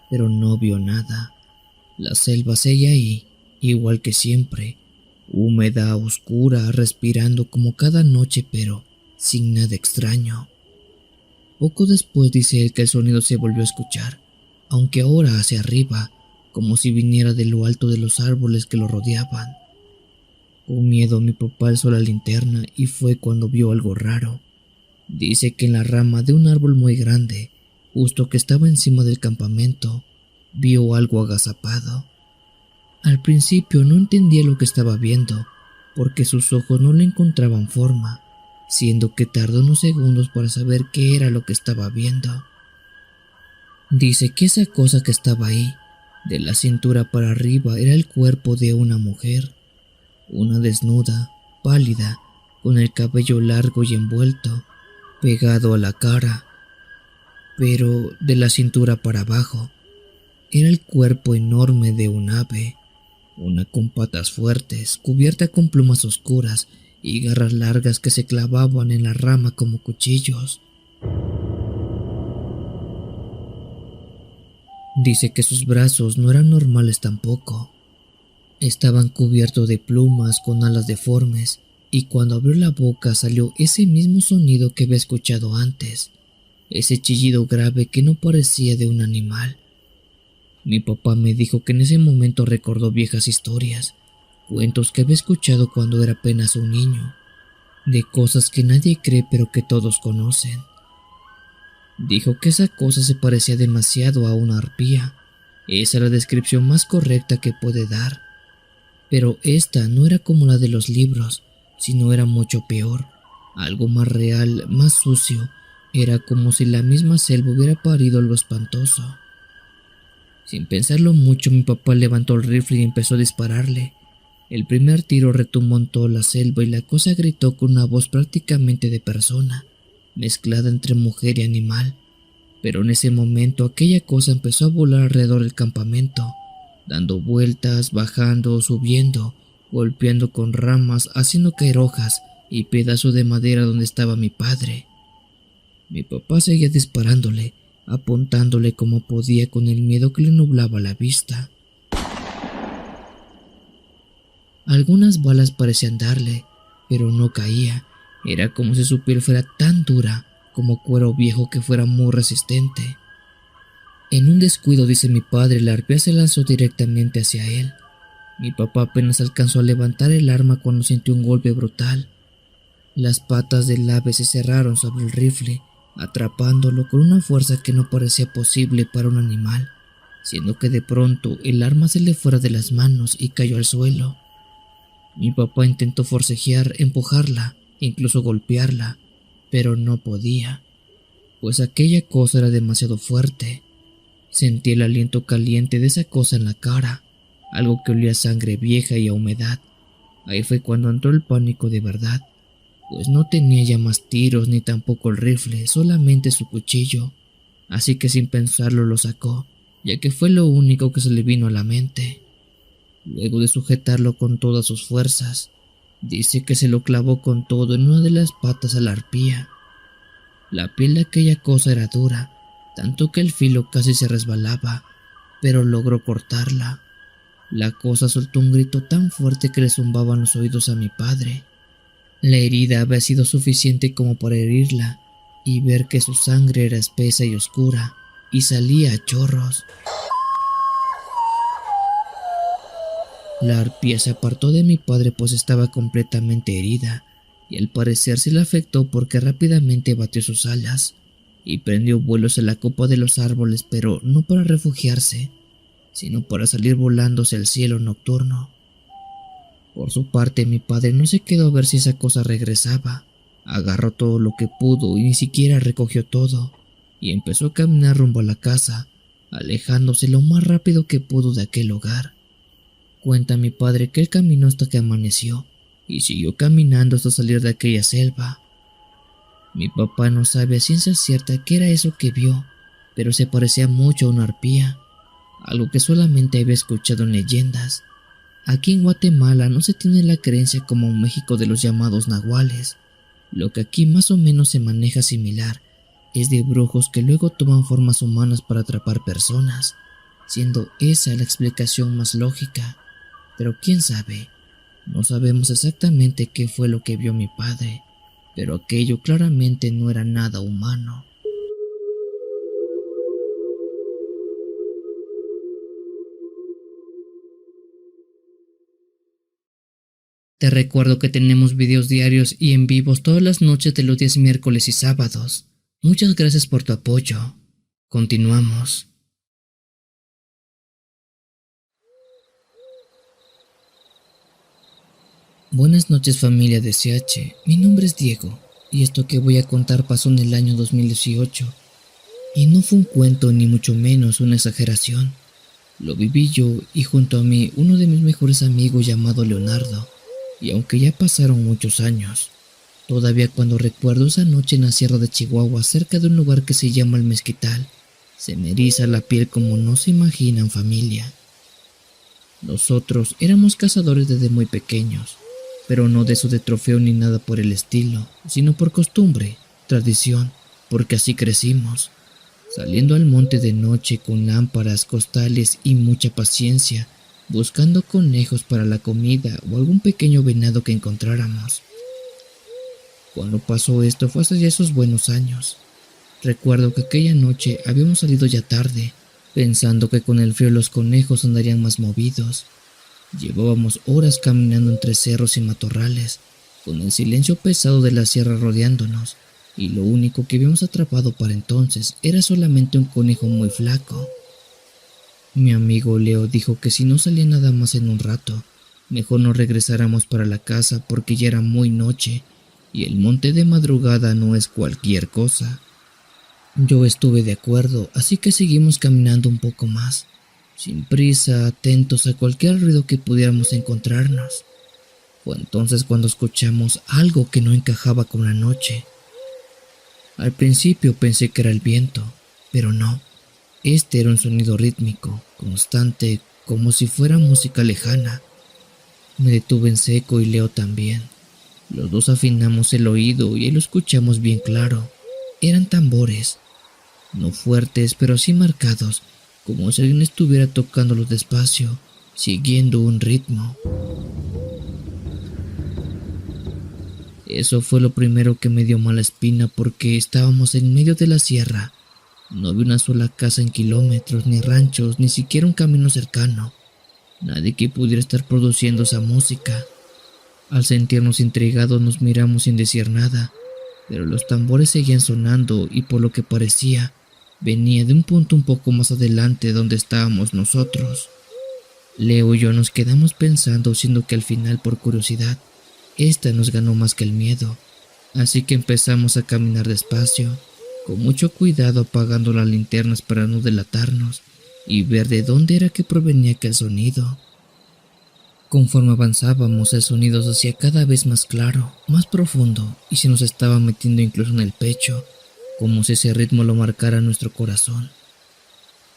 pero no vio nada. La selva seguía ahí, igual que siempre, húmeda, oscura, respirando como cada noche, pero sin nada extraño. Poco después dice él que el sonido se volvió a escuchar, aunque ahora hacia arriba, como si viniera de lo alto de los árboles que lo rodeaban. Con miedo mi papá alzó la linterna y fue cuando vio algo raro. Dice que en la rama de un árbol muy grande, justo que estaba encima del campamento, vio algo agazapado. Al principio no entendía lo que estaba viendo, porque sus ojos no le encontraban forma, siendo que tardó unos segundos para saber qué era lo que estaba viendo. Dice que esa cosa que estaba ahí, de la cintura para arriba, era el cuerpo de una mujer, una desnuda, pálida, con el cabello largo y envuelto, pegado a la cara, pero de la cintura para abajo, era el cuerpo enorme de un ave, una con patas fuertes, cubierta con plumas oscuras y garras largas que se clavaban en la rama como cuchillos. Dice que sus brazos no eran normales tampoco. Estaban cubiertos de plumas con alas deformes, y cuando abrió la boca salió ese mismo sonido que había escuchado antes, ese chillido grave que no parecía de un animal. Mi papá me dijo que en ese momento recordó viejas historias, cuentos que había escuchado cuando era apenas un niño, de cosas que nadie cree pero que todos conocen. Dijo que esa cosa se parecía demasiado a una arpía. Esa es la descripción más correcta que puede dar. Pero esta no era como la de los libros, sino era mucho peor, algo más real, más sucio. Era como si la misma selva hubiera parido algo espantoso. Sin pensarlo mucho, mi papá levantó el rifle y empezó a dispararle. El primer tiro retumbó en toda la selva y la cosa gritó con una voz prácticamente de persona, mezclada entre mujer y animal. Pero en ese momento aquella cosa empezó a volar alrededor del campamento, dando vueltas, bajando, subiendo, golpeando con ramas, haciendo caer hojas y pedazos de madera donde estaba mi padre. Mi papá seguía disparándole, apuntándole como podía con el miedo que le nublaba la vista. Algunas balas parecían darle, pero no caía. Era como si su piel fuera tan dura como cuero viejo que fuera muy resistente. En un descuido, dice mi padre, la arpía se lanzó directamente hacia él. Mi papá apenas alcanzó a levantar el arma cuando sintió un golpe brutal. Las patas del ave se cerraron sobre el rifle, atrapándolo con una fuerza que no parecía posible para un animal, siendo que de pronto el arma se le fuera de las manos y cayó al suelo. Mi papá intentó forcejear, empujarla, incluso golpearla, pero no podía, pues aquella cosa era demasiado fuerte. Sentí el aliento caliente de esa cosa en la cara, algo que olía a sangre vieja y a humedad. Ahí fue cuando entró el pánico de verdad, pues no tenía ya más tiros ni tampoco el rifle, solamente su cuchillo, así que sin pensarlo lo sacó, ya que fue lo único que se le vino a la mente. Luego de sujetarlo con todas sus fuerzas, dice que se lo clavó con todo en una de las patas a la arpía. La piel de aquella cosa era dura, tanto que el filo casi se resbalaba, pero logró cortarla. La cosa soltó un grito tan fuerte que le zumbaban los oídos a mi padre. La herida había sido suficiente como para herirla y ver que su sangre era espesa y oscura y salía a chorros. La arpía se apartó de mi padre pues estaba completamente herida y al parecer se le afectó porque rápidamente batió sus alas y prendió vuelos en la copa de los árboles, pero no para refugiarse, sino para salir volando hacia el cielo nocturno. Por su parte, mi padre no se quedó a ver si esa cosa regresaba. Agarró todo lo que pudo y ni siquiera recogió todo, y empezó a caminar rumbo a la casa, alejándose lo más rápido que pudo de aquel lugar. Cuenta mi padre que él caminó hasta que amaneció, y siguió caminando hasta salir de aquella selva. Mi papá no sabe a ciencia cierta qué era eso que vio, pero se parecía mucho a una arpía, algo que solamente había escuchado en leyendas. Aquí en Guatemala no se tiene la creencia como en México de los llamados nahuales. Lo que aquí más o menos se maneja similar es de brujos que luego toman formas humanas para atrapar personas, siendo esa la explicación más lógica. Pero quién sabe, no sabemos exactamente qué fue lo que vio mi padre, pero aquello claramente no era nada humano. Te recuerdo que tenemos videos diarios y en vivos todas las noches de los días miércoles y sábados. Muchas gracias por tu apoyo. Continuamos. Buenas noches, familia de CH. Mi nombre es Diego y esto que voy a contar pasó en el año 2018. Y no fue un cuento ni mucho menos una exageración. Lo viví yo y junto a mí uno de mis mejores amigos llamado Leonardo. Y aunque ya pasaron muchos años, todavía cuando recuerdo esa noche en la sierra de Chihuahua cerca de un lugar que se llama El Mezquital, se me eriza la piel como no se imaginan, familia. Nosotros éramos cazadores desde muy pequeños, pero no de eso de trofeo ni nada por el estilo, sino por costumbre, tradición, porque así crecimos, saliendo al monte de noche con lámparas, costales y mucha paciencia, buscando conejos para la comida o algún pequeño venado que encontráramos. Cuando pasó esto fue hace ya esos buenos años. Recuerdo que aquella noche habíamos salido ya tarde, pensando que con el frío los conejos andarían más movidos. Llevábamos horas caminando entre cerros y matorrales, con el silencio pesado de la sierra rodeándonos, y lo único que habíamos atrapado para entonces era solamente un conejo muy flaco. Mi amigo Leo dijo que si no salía nada más en un rato, mejor no regresáramos para la casa porque ya era muy noche y el monte de madrugada no es cualquier cosa. Yo estuve de acuerdo, así que seguimos caminando un poco más, sin prisa, atentos a cualquier ruido que pudiéramos encontrarnos. Fue entonces cuando escuchamos algo que no encajaba con la noche. Al principio pensé que era el viento, pero no. Este era un sonido rítmico, constante, como si fuera música lejana. Me detuve en seco y Leo también. Los dos afinamos el oído y lo escuchamos bien claro. Eran tambores, no fuertes, pero sí marcados, como si alguien estuviera tocándolos despacio, siguiendo un ritmo. Eso fue lo primero que me dio mala espina porque estábamos en medio de la sierra. No había una sola casa en kilómetros, ni ranchos, ni siquiera un camino cercano. Nadie que pudiera estar produciendo esa música. Al sentirnos intrigados nos miramos sin decir nada, pero los tambores seguían sonando y por lo que parecía, venía de un punto un poco más adelante donde estábamos nosotros. Leo y yo nos quedamos pensando, siendo que al final, por curiosidad, esta nos ganó más que el miedo, así que empezamos a caminar despacio, con mucho cuidado apagando las linternas para no delatarnos y ver de dónde era que provenía aquel sonido. Conforme avanzábamos, el sonido se hacía cada vez más claro, más profundo, y se nos estaba metiendo incluso en el pecho, como si ese ritmo lo marcara nuestro corazón.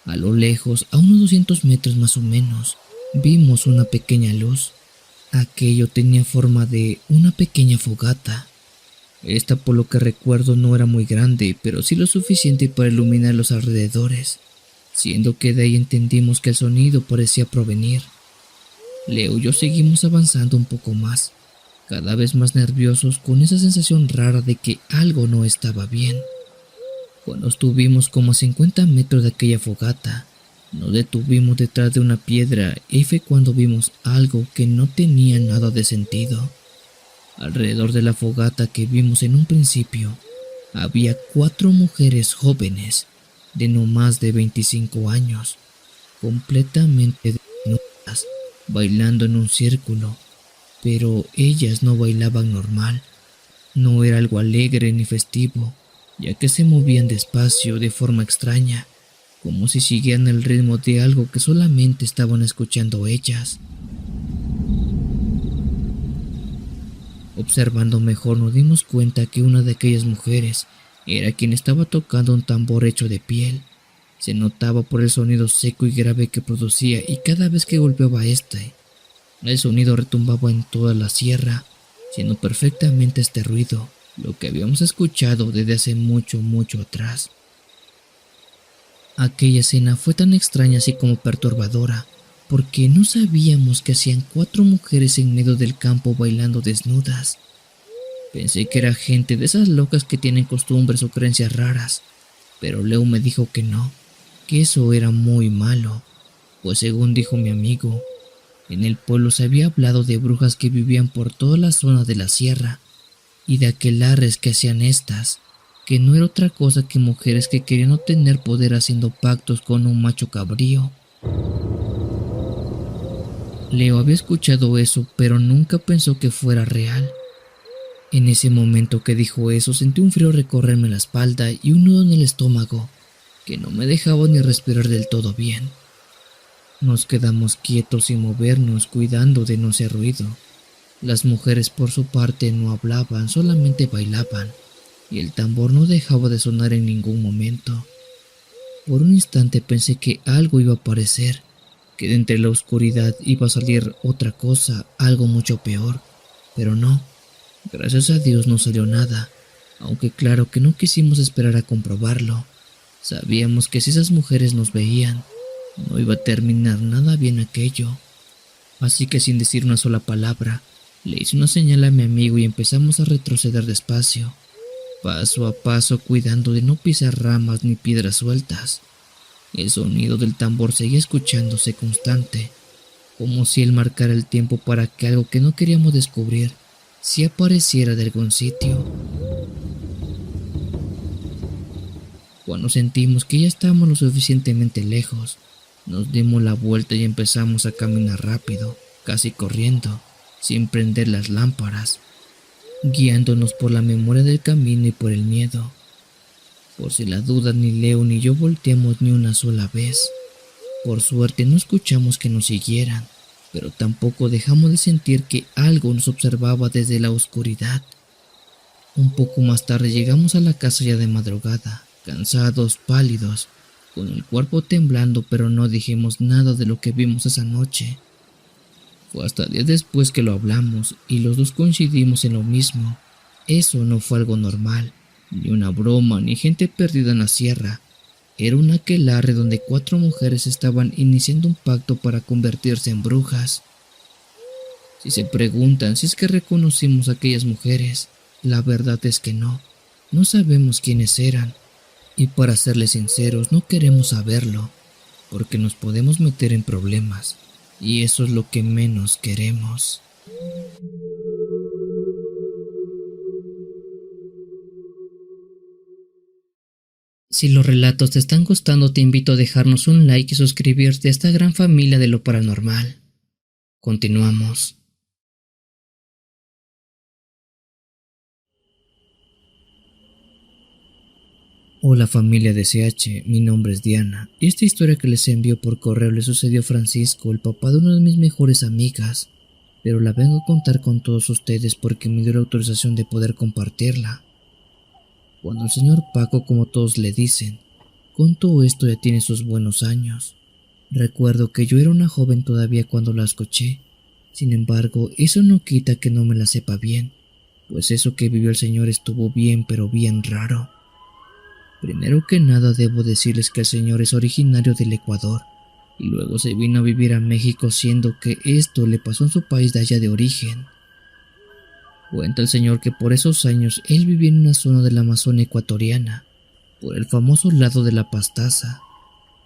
A lo lejos, a unos 200 metros más o menos, vimos una pequeña luz. Aquello tenía forma de una pequeña fogata. Esta, por lo que recuerdo, no era muy grande, pero sí lo suficiente para iluminar los alrededores, siendo que de ahí entendimos que el sonido parecía provenir. Leo y yo seguimos avanzando un poco más, cada vez más nerviosos, con esa sensación rara de que algo no estaba bien. Cuando estuvimos como a 50 metros de aquella fogata, nos detuvimos detrás de una piedra y fue cuando vimos algo que no tenía nada de sentido. Alrededor de la fogata que vimos en un principio, había 4 mujeres jóvenes, de no más de 25 años, completamente desnudas, bailando en un círculo, pero ellas no bailaban normal. No era algo alegre ni festivo, ya que se movían despacio de forma extraña, como si siguieran el ritmo de algo que solamente estaban escuchando ellas. Observando mejor nos dimos cuenta que una de aquellas mujeres era quien estaba tocando un tambor hecho de piel. Se notaba por el sonido seco y grave que producía y cada vez que golpeaba el sonido retumbaba en toda la sierra, siendo perfectamente este ruido lo que habíamos escuchado desde hace mucho atrás. Aquella escena fue tan extraña así como perturbadora, porque no sabíamos que hacían 4 mujeres en medio del campo bailando desnudas. Pensé que era gente de esas locas que tienen costumbres o creencias raras, pero Leo me dijo que no, que eso era muy malo, pues según dijo mi amigo, en el pueblo se había hablado de brujas que vivían por toda la zona de la sierra, y de aquelarres que hacían estas, que no era otra cosa que mujeres que querían obtener poder haciendo pactos con un macho cabrío. Leo había escuchado eso, pero nunca pensó que fuera real. En ese momento que dijo eso, sentí un frío recorrerme la espalda y un nudo en el estómago, que no me dejaba ni respirar del todo bien. Nos quedamos quietos sin movernos, cuidando de no hacer ruido. Las mujeres por su parte no hablaban, solamente bailaban, y el tambor no dejaba de sonar en ningún momento. Por un instante pensé que algo iba a aparecer, que de entre la oscuridad iba a salir otra cosa, algo mucho peor, pero no. Gracias a Dios no salió nada, aunque claro que no quisimos esperar a comprobarlo. Sabíamos que si esas mujeres nos veían, no iba a terminar nada bien aquello. Así que sin decir una sola palabra, le hice una señal a mi amigo y empezamos a retroceder despacio, paso a paso, cuidando de no pisar ramas ni piedras sueltas. El sonido del tambor seguía escuchándose constante, como si él marcara el tiempo para que algo que no queríamos descubrir si apareciera de algún sitio. Cuando sentimos que ya estábamos lo suficientemente lejos, nos dimos la vuelta y empezamos a caminar rápido, casi corriendo, sin prender las lámparas, guiándonos por la memoria del camino y por el miedo. Por si la duda, ni Leo ni yo volteamos ni una sola vez. Por suerte no escuchamos que nos siguieran, pero tampoco dejamos de sentir que algo nos observaba desde la oscuridad. Un poco más tarde llegamos a la casa ya de madrugada, cansados, pálidos, con el cuerpo temblando, pero no dijimos nada de lo que vimos esa noche. Fue hasta días después que lo hablamos y los dos coincidimos en lo mismo. Eso no fue algo normal, ni una broma, ni gente perdida en la sierra. Era un aquelarre donde 4 mujeres estaban iniciando un pacto para convertirse en brujas. Si se preguntan si es que reconocimos a aquellas mujeres, la verdad es que no sabemos quiénes eran. Y para serles sinceros, no queremos saberlo, porque nos podemos meter en problemas, y eso es lo que menos queremos. Si los relatos te están gustando, te invito a dejarnos un like y suscribirte a esta gran familia de lo paranormal. Continuamos. Hola familia de CH, mi nombre es Diana, y esta historia que les envío por correo le sucedió a Francisco, el papá de una de mis mejores amigas, pero la vengo a contar con todos ustedes porque me dio la autorización de poder compartirla. Cuando el señor Paco, como todos le dicen, contó esto ya tiene sus buenos años. Recuerdo que yo era una joven todavía cuando la escuché, sin embargo, eso no quita que no me la sepa bien, pues eso que vivió el señor estuvo bien pero bien raro. Primero que nada debo decirles que el señor es originario del Ecuador y luego se vino a vivir a México, siendo que esto le pasó en su país de allá de origen. Cuenta el señor que por esos años él vivía en una zona de la Amazonia ecuatoriana, por el famoso lado de la Pastaza,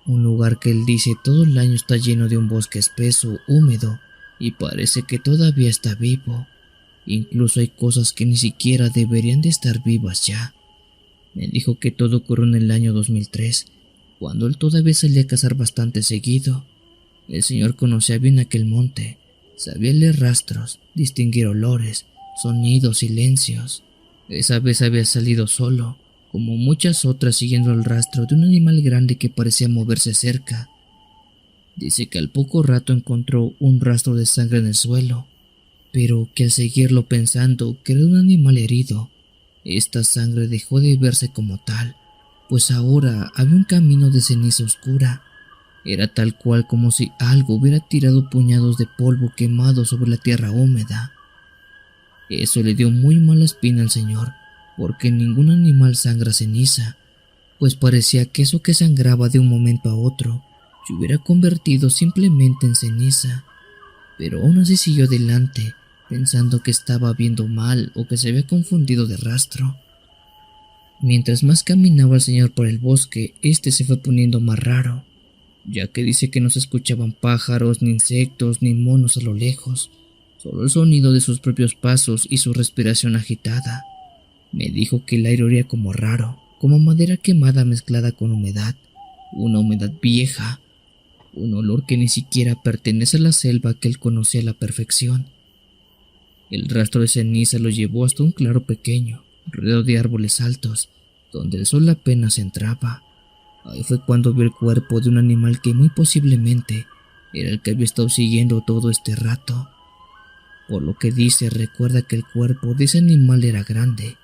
un lugar que él dice todo el año está lleno de un bosque espeso, húmedo y parece que todavía está vivo. Incluso hay cosas que ni siquiera deberían de estar vivas ya. Me dijo que todo ocurrió en el año 2003, cuando él todavía salía a cazar bastante seguido. El señor conocía bien aquel monte, sabía leer rastros, distinguir olores, sonidos, silencios. Esa vez había salido solo, como muchas otras, siguiendo el rastro de un animal grande que parecía moverse cerca. Dice que al poco rato encontró un rastro de sangre en el suelo, pero que al seguirlo pensando que era un animal herido, esta sangre dejó de verse como tal, pues ahora había un camino de ceniza oscura. Era tal cual como si algo hubiera tirado puñados de polvo quemado sobre la tierra húmeda. Eso le dio muy mala espina al señor, porque ningún animal sangra ceniza, pues parecía que eso que sangraba de un momento a otro se hubiera convertido simplemente en ceniza. Pero aún así siguió adelante, pensando que estaba viendo mal o que se había confundido de rastro. Mientras más caminaba el señor por el bosque, este se fue poniendo más raro, ya que dice que no se escuchaban pájaros, ni insectos, ni monos a lo lejos, solo el sonido de sus propios pasos y su respiración agitada. Me dijo que el aire olía como raro, como madera quemada mezclada con humedad, una humedad vieja, un olor que ni siquiera pertenece a la selva que él conocía a la perfección. El rastro de ceniza lo llevó hasta un claro pequeño, rodeado de árboles altos, donde el sol apenas entraba. Ahí fue cuando vio el cuerpo de un animal que muy posiblemente era el que había estado siguiendo todo este rato. Por lo que dice, recuerda que el cuerpo de ese animal era grande,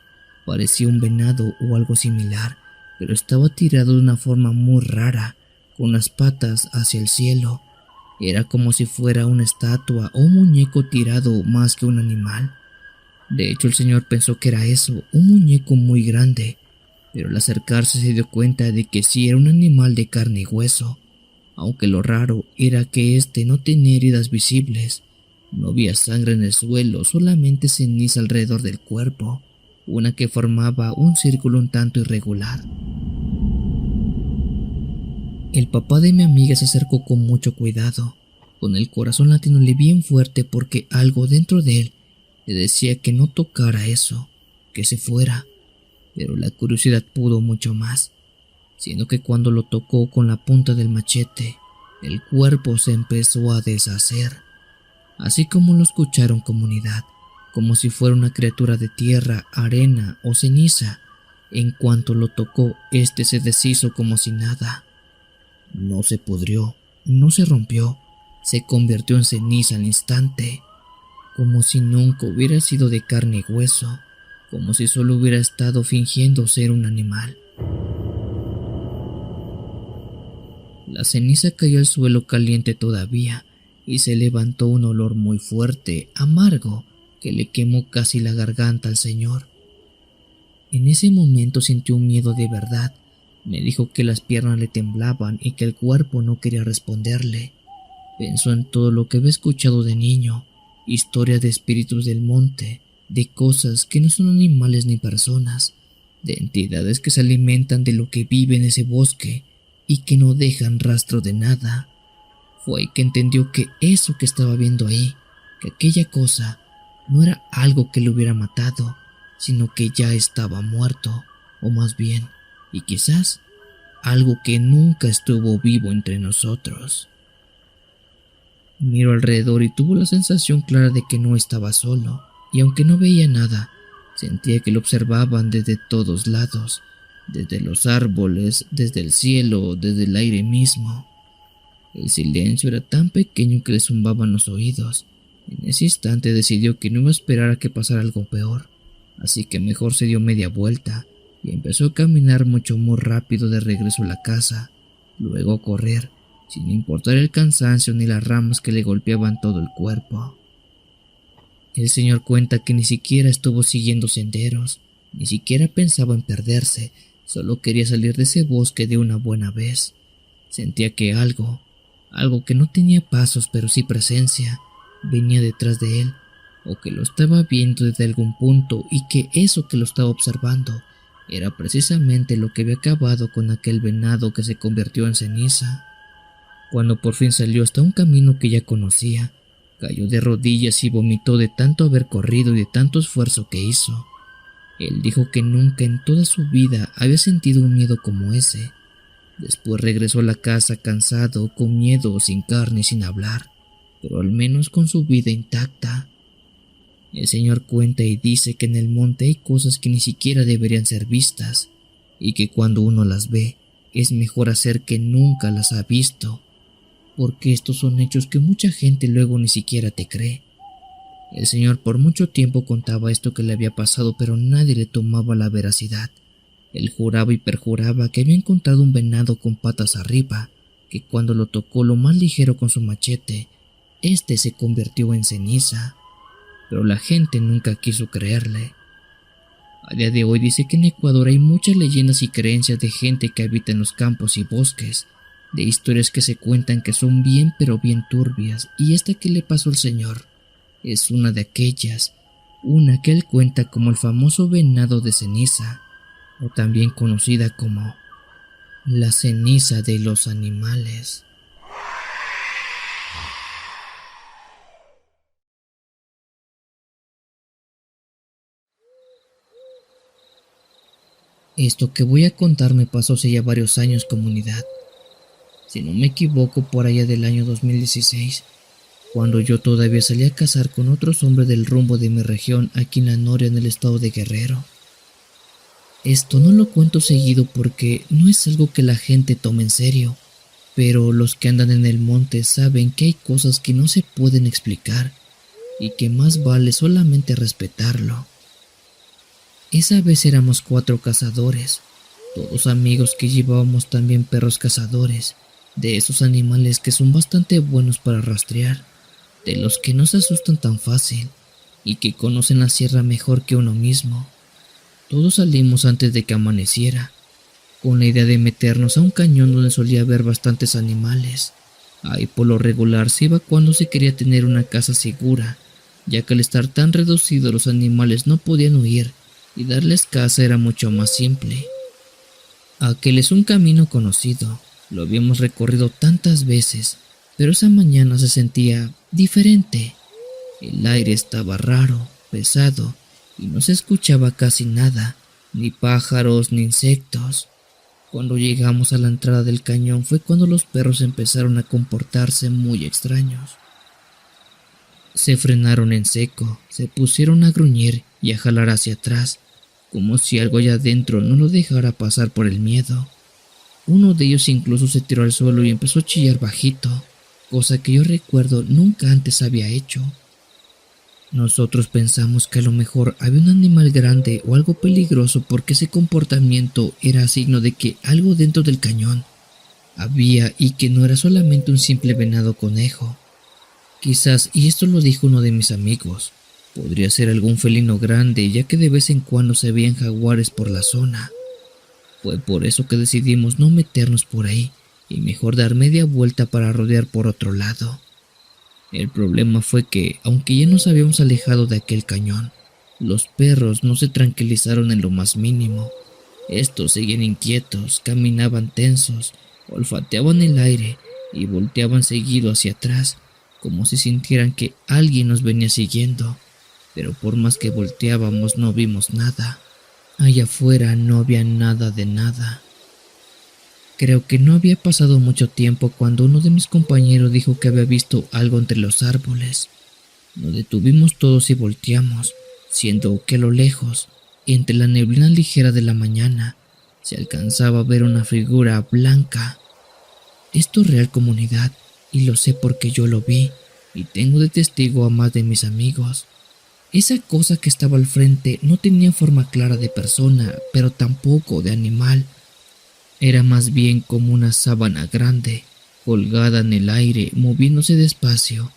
parecía un venado o algo similar, pero estaba tirado de una forma muy rara, con las patas hacia el cielo. Era como si fuera una estatua o un muñeco tirado más que un animal. De hecho, el señor pensó que era eso, un muñeco muy grande, pero al acercarse se dio cuenta de que sí era un animal de carne y hueso, aunque lo raro era que este no tenía heridas visibles. No había sangre en el suelo, solamente ceniza alrededor del cuerpo, una que formaba un círculo un tanto irregular. El papá de mi amiga se acercó con mucho cuidado, con el corazón latiéndole bien fuerte porque algo dentro de él le decía que no tocara eso, que se fuera, pero la curiosidad pudo mucho más, siendo que cuando lo tocó con la punta del machete, el cuerpo se empezó a deshacer, así como lo escucharon comunidad, como si fuera una criatura de tierra, arena o ceniza. En cuanto lo tocó, este se deshizo como si nada. No se pudrió, no se rompió, se convirtió en ceniza al instante, como si nunca hubiera sido de carne y hueso, como si solo hubiera estado fingiendo ser un animal. La ceniza cayó al suelo caliente todavía y se levantó un olor muy fuerte, amargo, que le quemó casi la garganta al señor. En ese momento sintió un miedo de verdad. Me dijo que las piernas le temblaban y que el cuerpo no quería responderle. Pensó en todo lo que había escuchado de niño, historias de espíritus del monte, de cosas que no son animales ni personas, de entidades que se alimentan de lo que vive en ese bosque y que no dejan rastro de nada. Fue ahí que entendió que eso que estaba viendo ahí, que aquella cosa, no era algo que le hubiera matado, sino que ya estaba muerto, o más bien, y quizás, algo que nunca estuvo vivo entre nosotros. Miró alrededor y tuvo la sensación clara de que no estaba solo, y aunque no veía nada, sentía que lo observaban desde todos lados, desde los árboles, desde el cielo, desde el aire mismo. El silencio era tan pequeño que le zumbaban los oídos. En ese instante decidió que no iba a esperar a que pasara algo peor, así que mejor se dio media vuelta y empezó a caminar mucho muy rápido de regreso a la casa, luego a correr, sin importar el cansancio ni las ramas que le golpeaban todo el cuerpo. El señor cuenta que ni siquiera estuvo siguiendo senderos, ni siquiera pensaba en perderse, solo quería salir de ese bosque de una buena vez. Sentía que algo que no tenía pasos pero sí presencia, venía detrás de él, o que lo estaba viendo desde algún punto y que eso que lo estaba observando era precisamente lo que había acabado con aquel venado que se convirtió en ceniza. Cuando por fin salió hasta un camino que ya conocía, cayó de rodillas y vomitó de tanto haber corrido y de tanto esfuerzo que hizo. Él dijo que nunca en toda su vida había sentido un miedo como ese. Después regresó a la casa cansado, con miedo, sin carne y sin hablar, pero al menos con su vida intacta. El señor cuenta y dice que en el monte hay cosas que ni siquiera deberían ser vistas, y que cuando uno las ve, es mejor hacer que nunca las ha visto, porque estos son hechos que mucha gente luego ni siquiera te cree. El señor por mucho tiempo contaba esto que le había pasado, pero nadie le tomaba la veracidad. Él juraba y perjuraba que había encontrado un venado con patas arriba, que cuando lo tocó lo más ligero con su machete, este se convirtió en ceniza. Pero la gente nunca quiso creerle. A día de hoy dice que en Ecuador hay muchas leyendas y creencias de gente que habita en los campos y bosques, de historias que se cuentan que son bien pero bien turbias, y esta que le pasó al señor es una de aquellas, una que él cuenta como el famoso venado de ceniza, o también conocida como la ceniza de los animales. Esto que voy a contar me pasó hace ya varios años, comunidad. Si no me equivoco, por allá del año 2016, cuando yo todavía salía a cazar con otros hombres del rumbo de mi región aquí en la Noria, en el estado de Guerrero. Esto no lo cuento seguido porque no es algo que la gente tome en serio, pero los que andan en el monte saben que hay cosas que no se pueden explicar y que más vale solamente respetarlo. Esa vez éramos 4 cazadores, todos amigos que llevábamos también perros cazadores, de esos animales que son bastante buenos para rastrear, de los que no se asustan tan fácil y que conocen la sierra mejor que uno mismo. Todos salimos antes de que amaneciera, con la idea de meternos a un cañón donde solía haber bastantes animales. Ahí por lo regular se iba cuando se quería tener una casa segura, ya que al estar tan reducidos los animales no podían huir y darles caza era mucho más simple. Aquel es un camino conocido, lo habíamos recorrido tantas veces, pero esa mañana se sentía diferente. El aire estaba raro, pesado, y no se escuchaba casi nada, ni pájaros ni insectos. Cuando llegamos a la entrada del cañón fue cuando los perros empezaron a comportarse muy extraños. Se frenaron en seco, se pusieron a gruñir y a jalar hacia atrás, como si algo allá adentro no lo dejara pasar por el miedo. Uno de ellos incluso se tiró al suelo y empezó a chillar bajito, cosa que yo recuerdo nunca antes había hecho. Nosotros pensamos que a lo mejor había un animal grande o algo peligroso porque ese comportamiento era signo de que algo dentro del cañón había y que no era solamente un simple venado conejo. Quizás, y esto lo dijo uno de mis amigos, podría ser algún felino grande ya que de vez en cuando se veían jaguares por la zona. Fue por eso que decidimos no meternos por ahí y mejor dar media vuelta para rodear por otro lado. El problema fue que, aunque ya nos habíamos alejado de aquel cañón, los perros no se tranquilizaron en lo más mínimo. Estos seguían inquietos, caminaban tensos, olfateaban el aire y volteaban seguido hacia atrás, como si sintieran que alguien nos venía siguiendo, pero por más que volteábamos no vimos nada. Allá afuera no había nada de nada. Creo que no había pasado mucho tiempo cuando uno de mis compañeros dijo que había visto algo entre los árboles. Nos detuvimos todos y volteamos, siendo que a lo lejos, entre la neblina ligera de la mañana, se alcanzaba a ver una figura blanca. Esto es real, comunidad, y lo sé porque yo lo vi, y tengo de testigo a más de mis amigos. Esa cosa que estaba al frente no tenía forma clara de persona, pero tampoco de animal. Era más bien como una sábana grande, colgada en el aire, moviéndose despacio,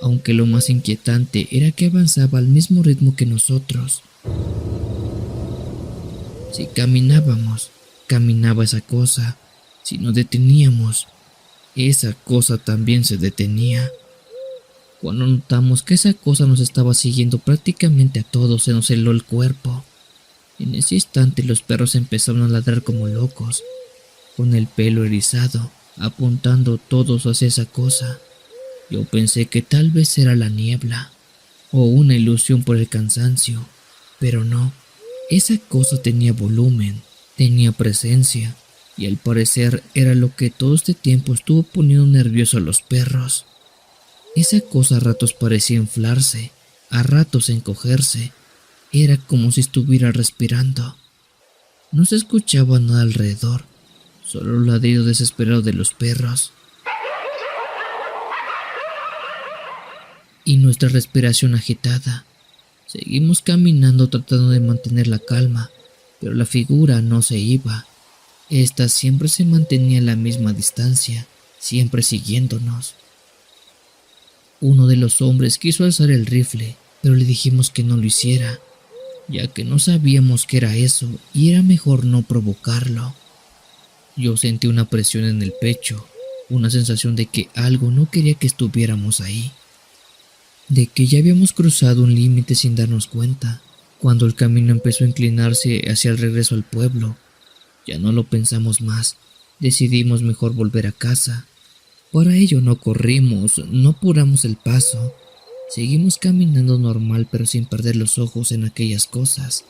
aunque lo más inquietante era que avanzaba al mismo ritmo que nosotros. Si caminábamos, caminaba esa cosa. Si nos deteníamos, esa cosa también se detenía. Cuando notamos que esa cosa nos estaba siguiendo prácticamente a todos, se nos heló el cuerpo. En ese instante los perros empezaron a ladrar como locos, con el pelo erizado, apuntando todos hacia esa cosa. Yo pensé que tal vez era la niebla, o una ilusión por el cansancio, pero no. Esa cosa tenía volumen, tenía presencia, y al parecer era lo que todo este tiempo estuvo poniendo nervioso a los perros. Esa cosa a ratos parecía inflarse, a ratos encogerse. Era como si estuviera respirando. No se escuchaba nada alrededor, solo el ladrido desesperado de los perros. Y nuestra respiración agitada. Seguimos caminando tratando de mantener la calma, pero la figura no se iba. Esta siempre se mantenía a la misma distancia, siempre siguiéndonos. Uno de los hombres quiso alzar el rifle, pero le dijimos que no lo hiciera, ya que no sabíamos qué era eso y era mejor no provocarlo. Yo sentí una presión en el pecho, una sensación de que algo no quería que estuviéramos ahí, de que ya habíamos cruzado un límite sin darnos cuenta. Cuando el camino empezó a inclinarse hacia el regreso al pueblo, ya no lo pensamos más, decidimos mejor volver a casa. Para ello no corrimos, no apuramos el paso, seguimos caminando normal pero sin perder los ojos en aquellas cosas.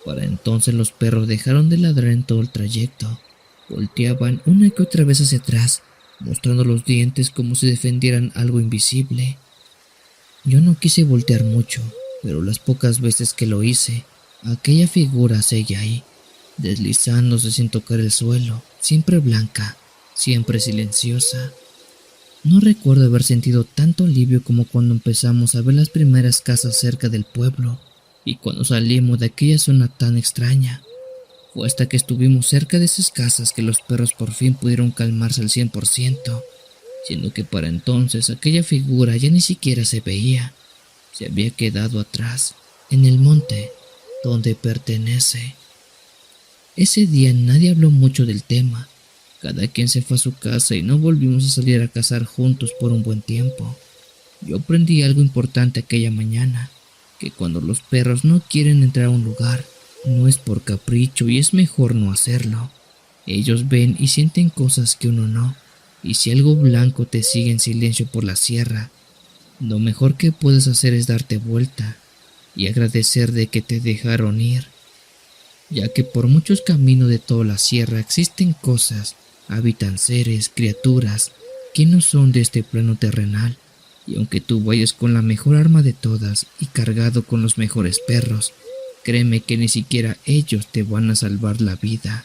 Para entonces los perros dejaron de ladrar en todo el trayecto, volteaban una que otra vez hacia atrás, mostrando los dientes como si defendieran algo invisible. Yo no quise voltear mucho, pero las pocas veces que lo hice, aquella figura seguía ahí, deslizándose sin tocar el suelo, siempre blanca, siempre silenciosa. No recuerdo haber sentido tanto alivio como cuando empezamos a ver las primeras casas cerca del pueblo y cuando salimos de aquella zona tan extraña. Fue hasta que estuvimos cerca de esas casas que los perros por fin pudieron calmarse al 100%, siendo que para entonces aquella figura ya ni siquiera se veía, se había quedado atrás, en el monte, donde pertenece. Ese día nadie habló mucho del tema. Cada quien se fue a su casa y no volvimos a salir a cazar juntos por un buen tiempo. Yo aprendí algo importante aquella mañana, que cuando los perros no quieren entrar a un lugar, no es por capricho y es mejor no hacerlo. Ellos ven y sienten cosas que uno no, y si algo blanco te sigue en silencio por la sierra, lo mejor que puedes hacer es darte vuelta y agradecer de que te dejaron ir, ya que por muchos caminos de toda la sierra existen cosas, habitan seres, criaturas que no son de este plano terrenal, y aunque tú vayas con la mejor arma de todas y cargado con los mejores perros, créeme que ni siquiera ellos te van a salvar la vida.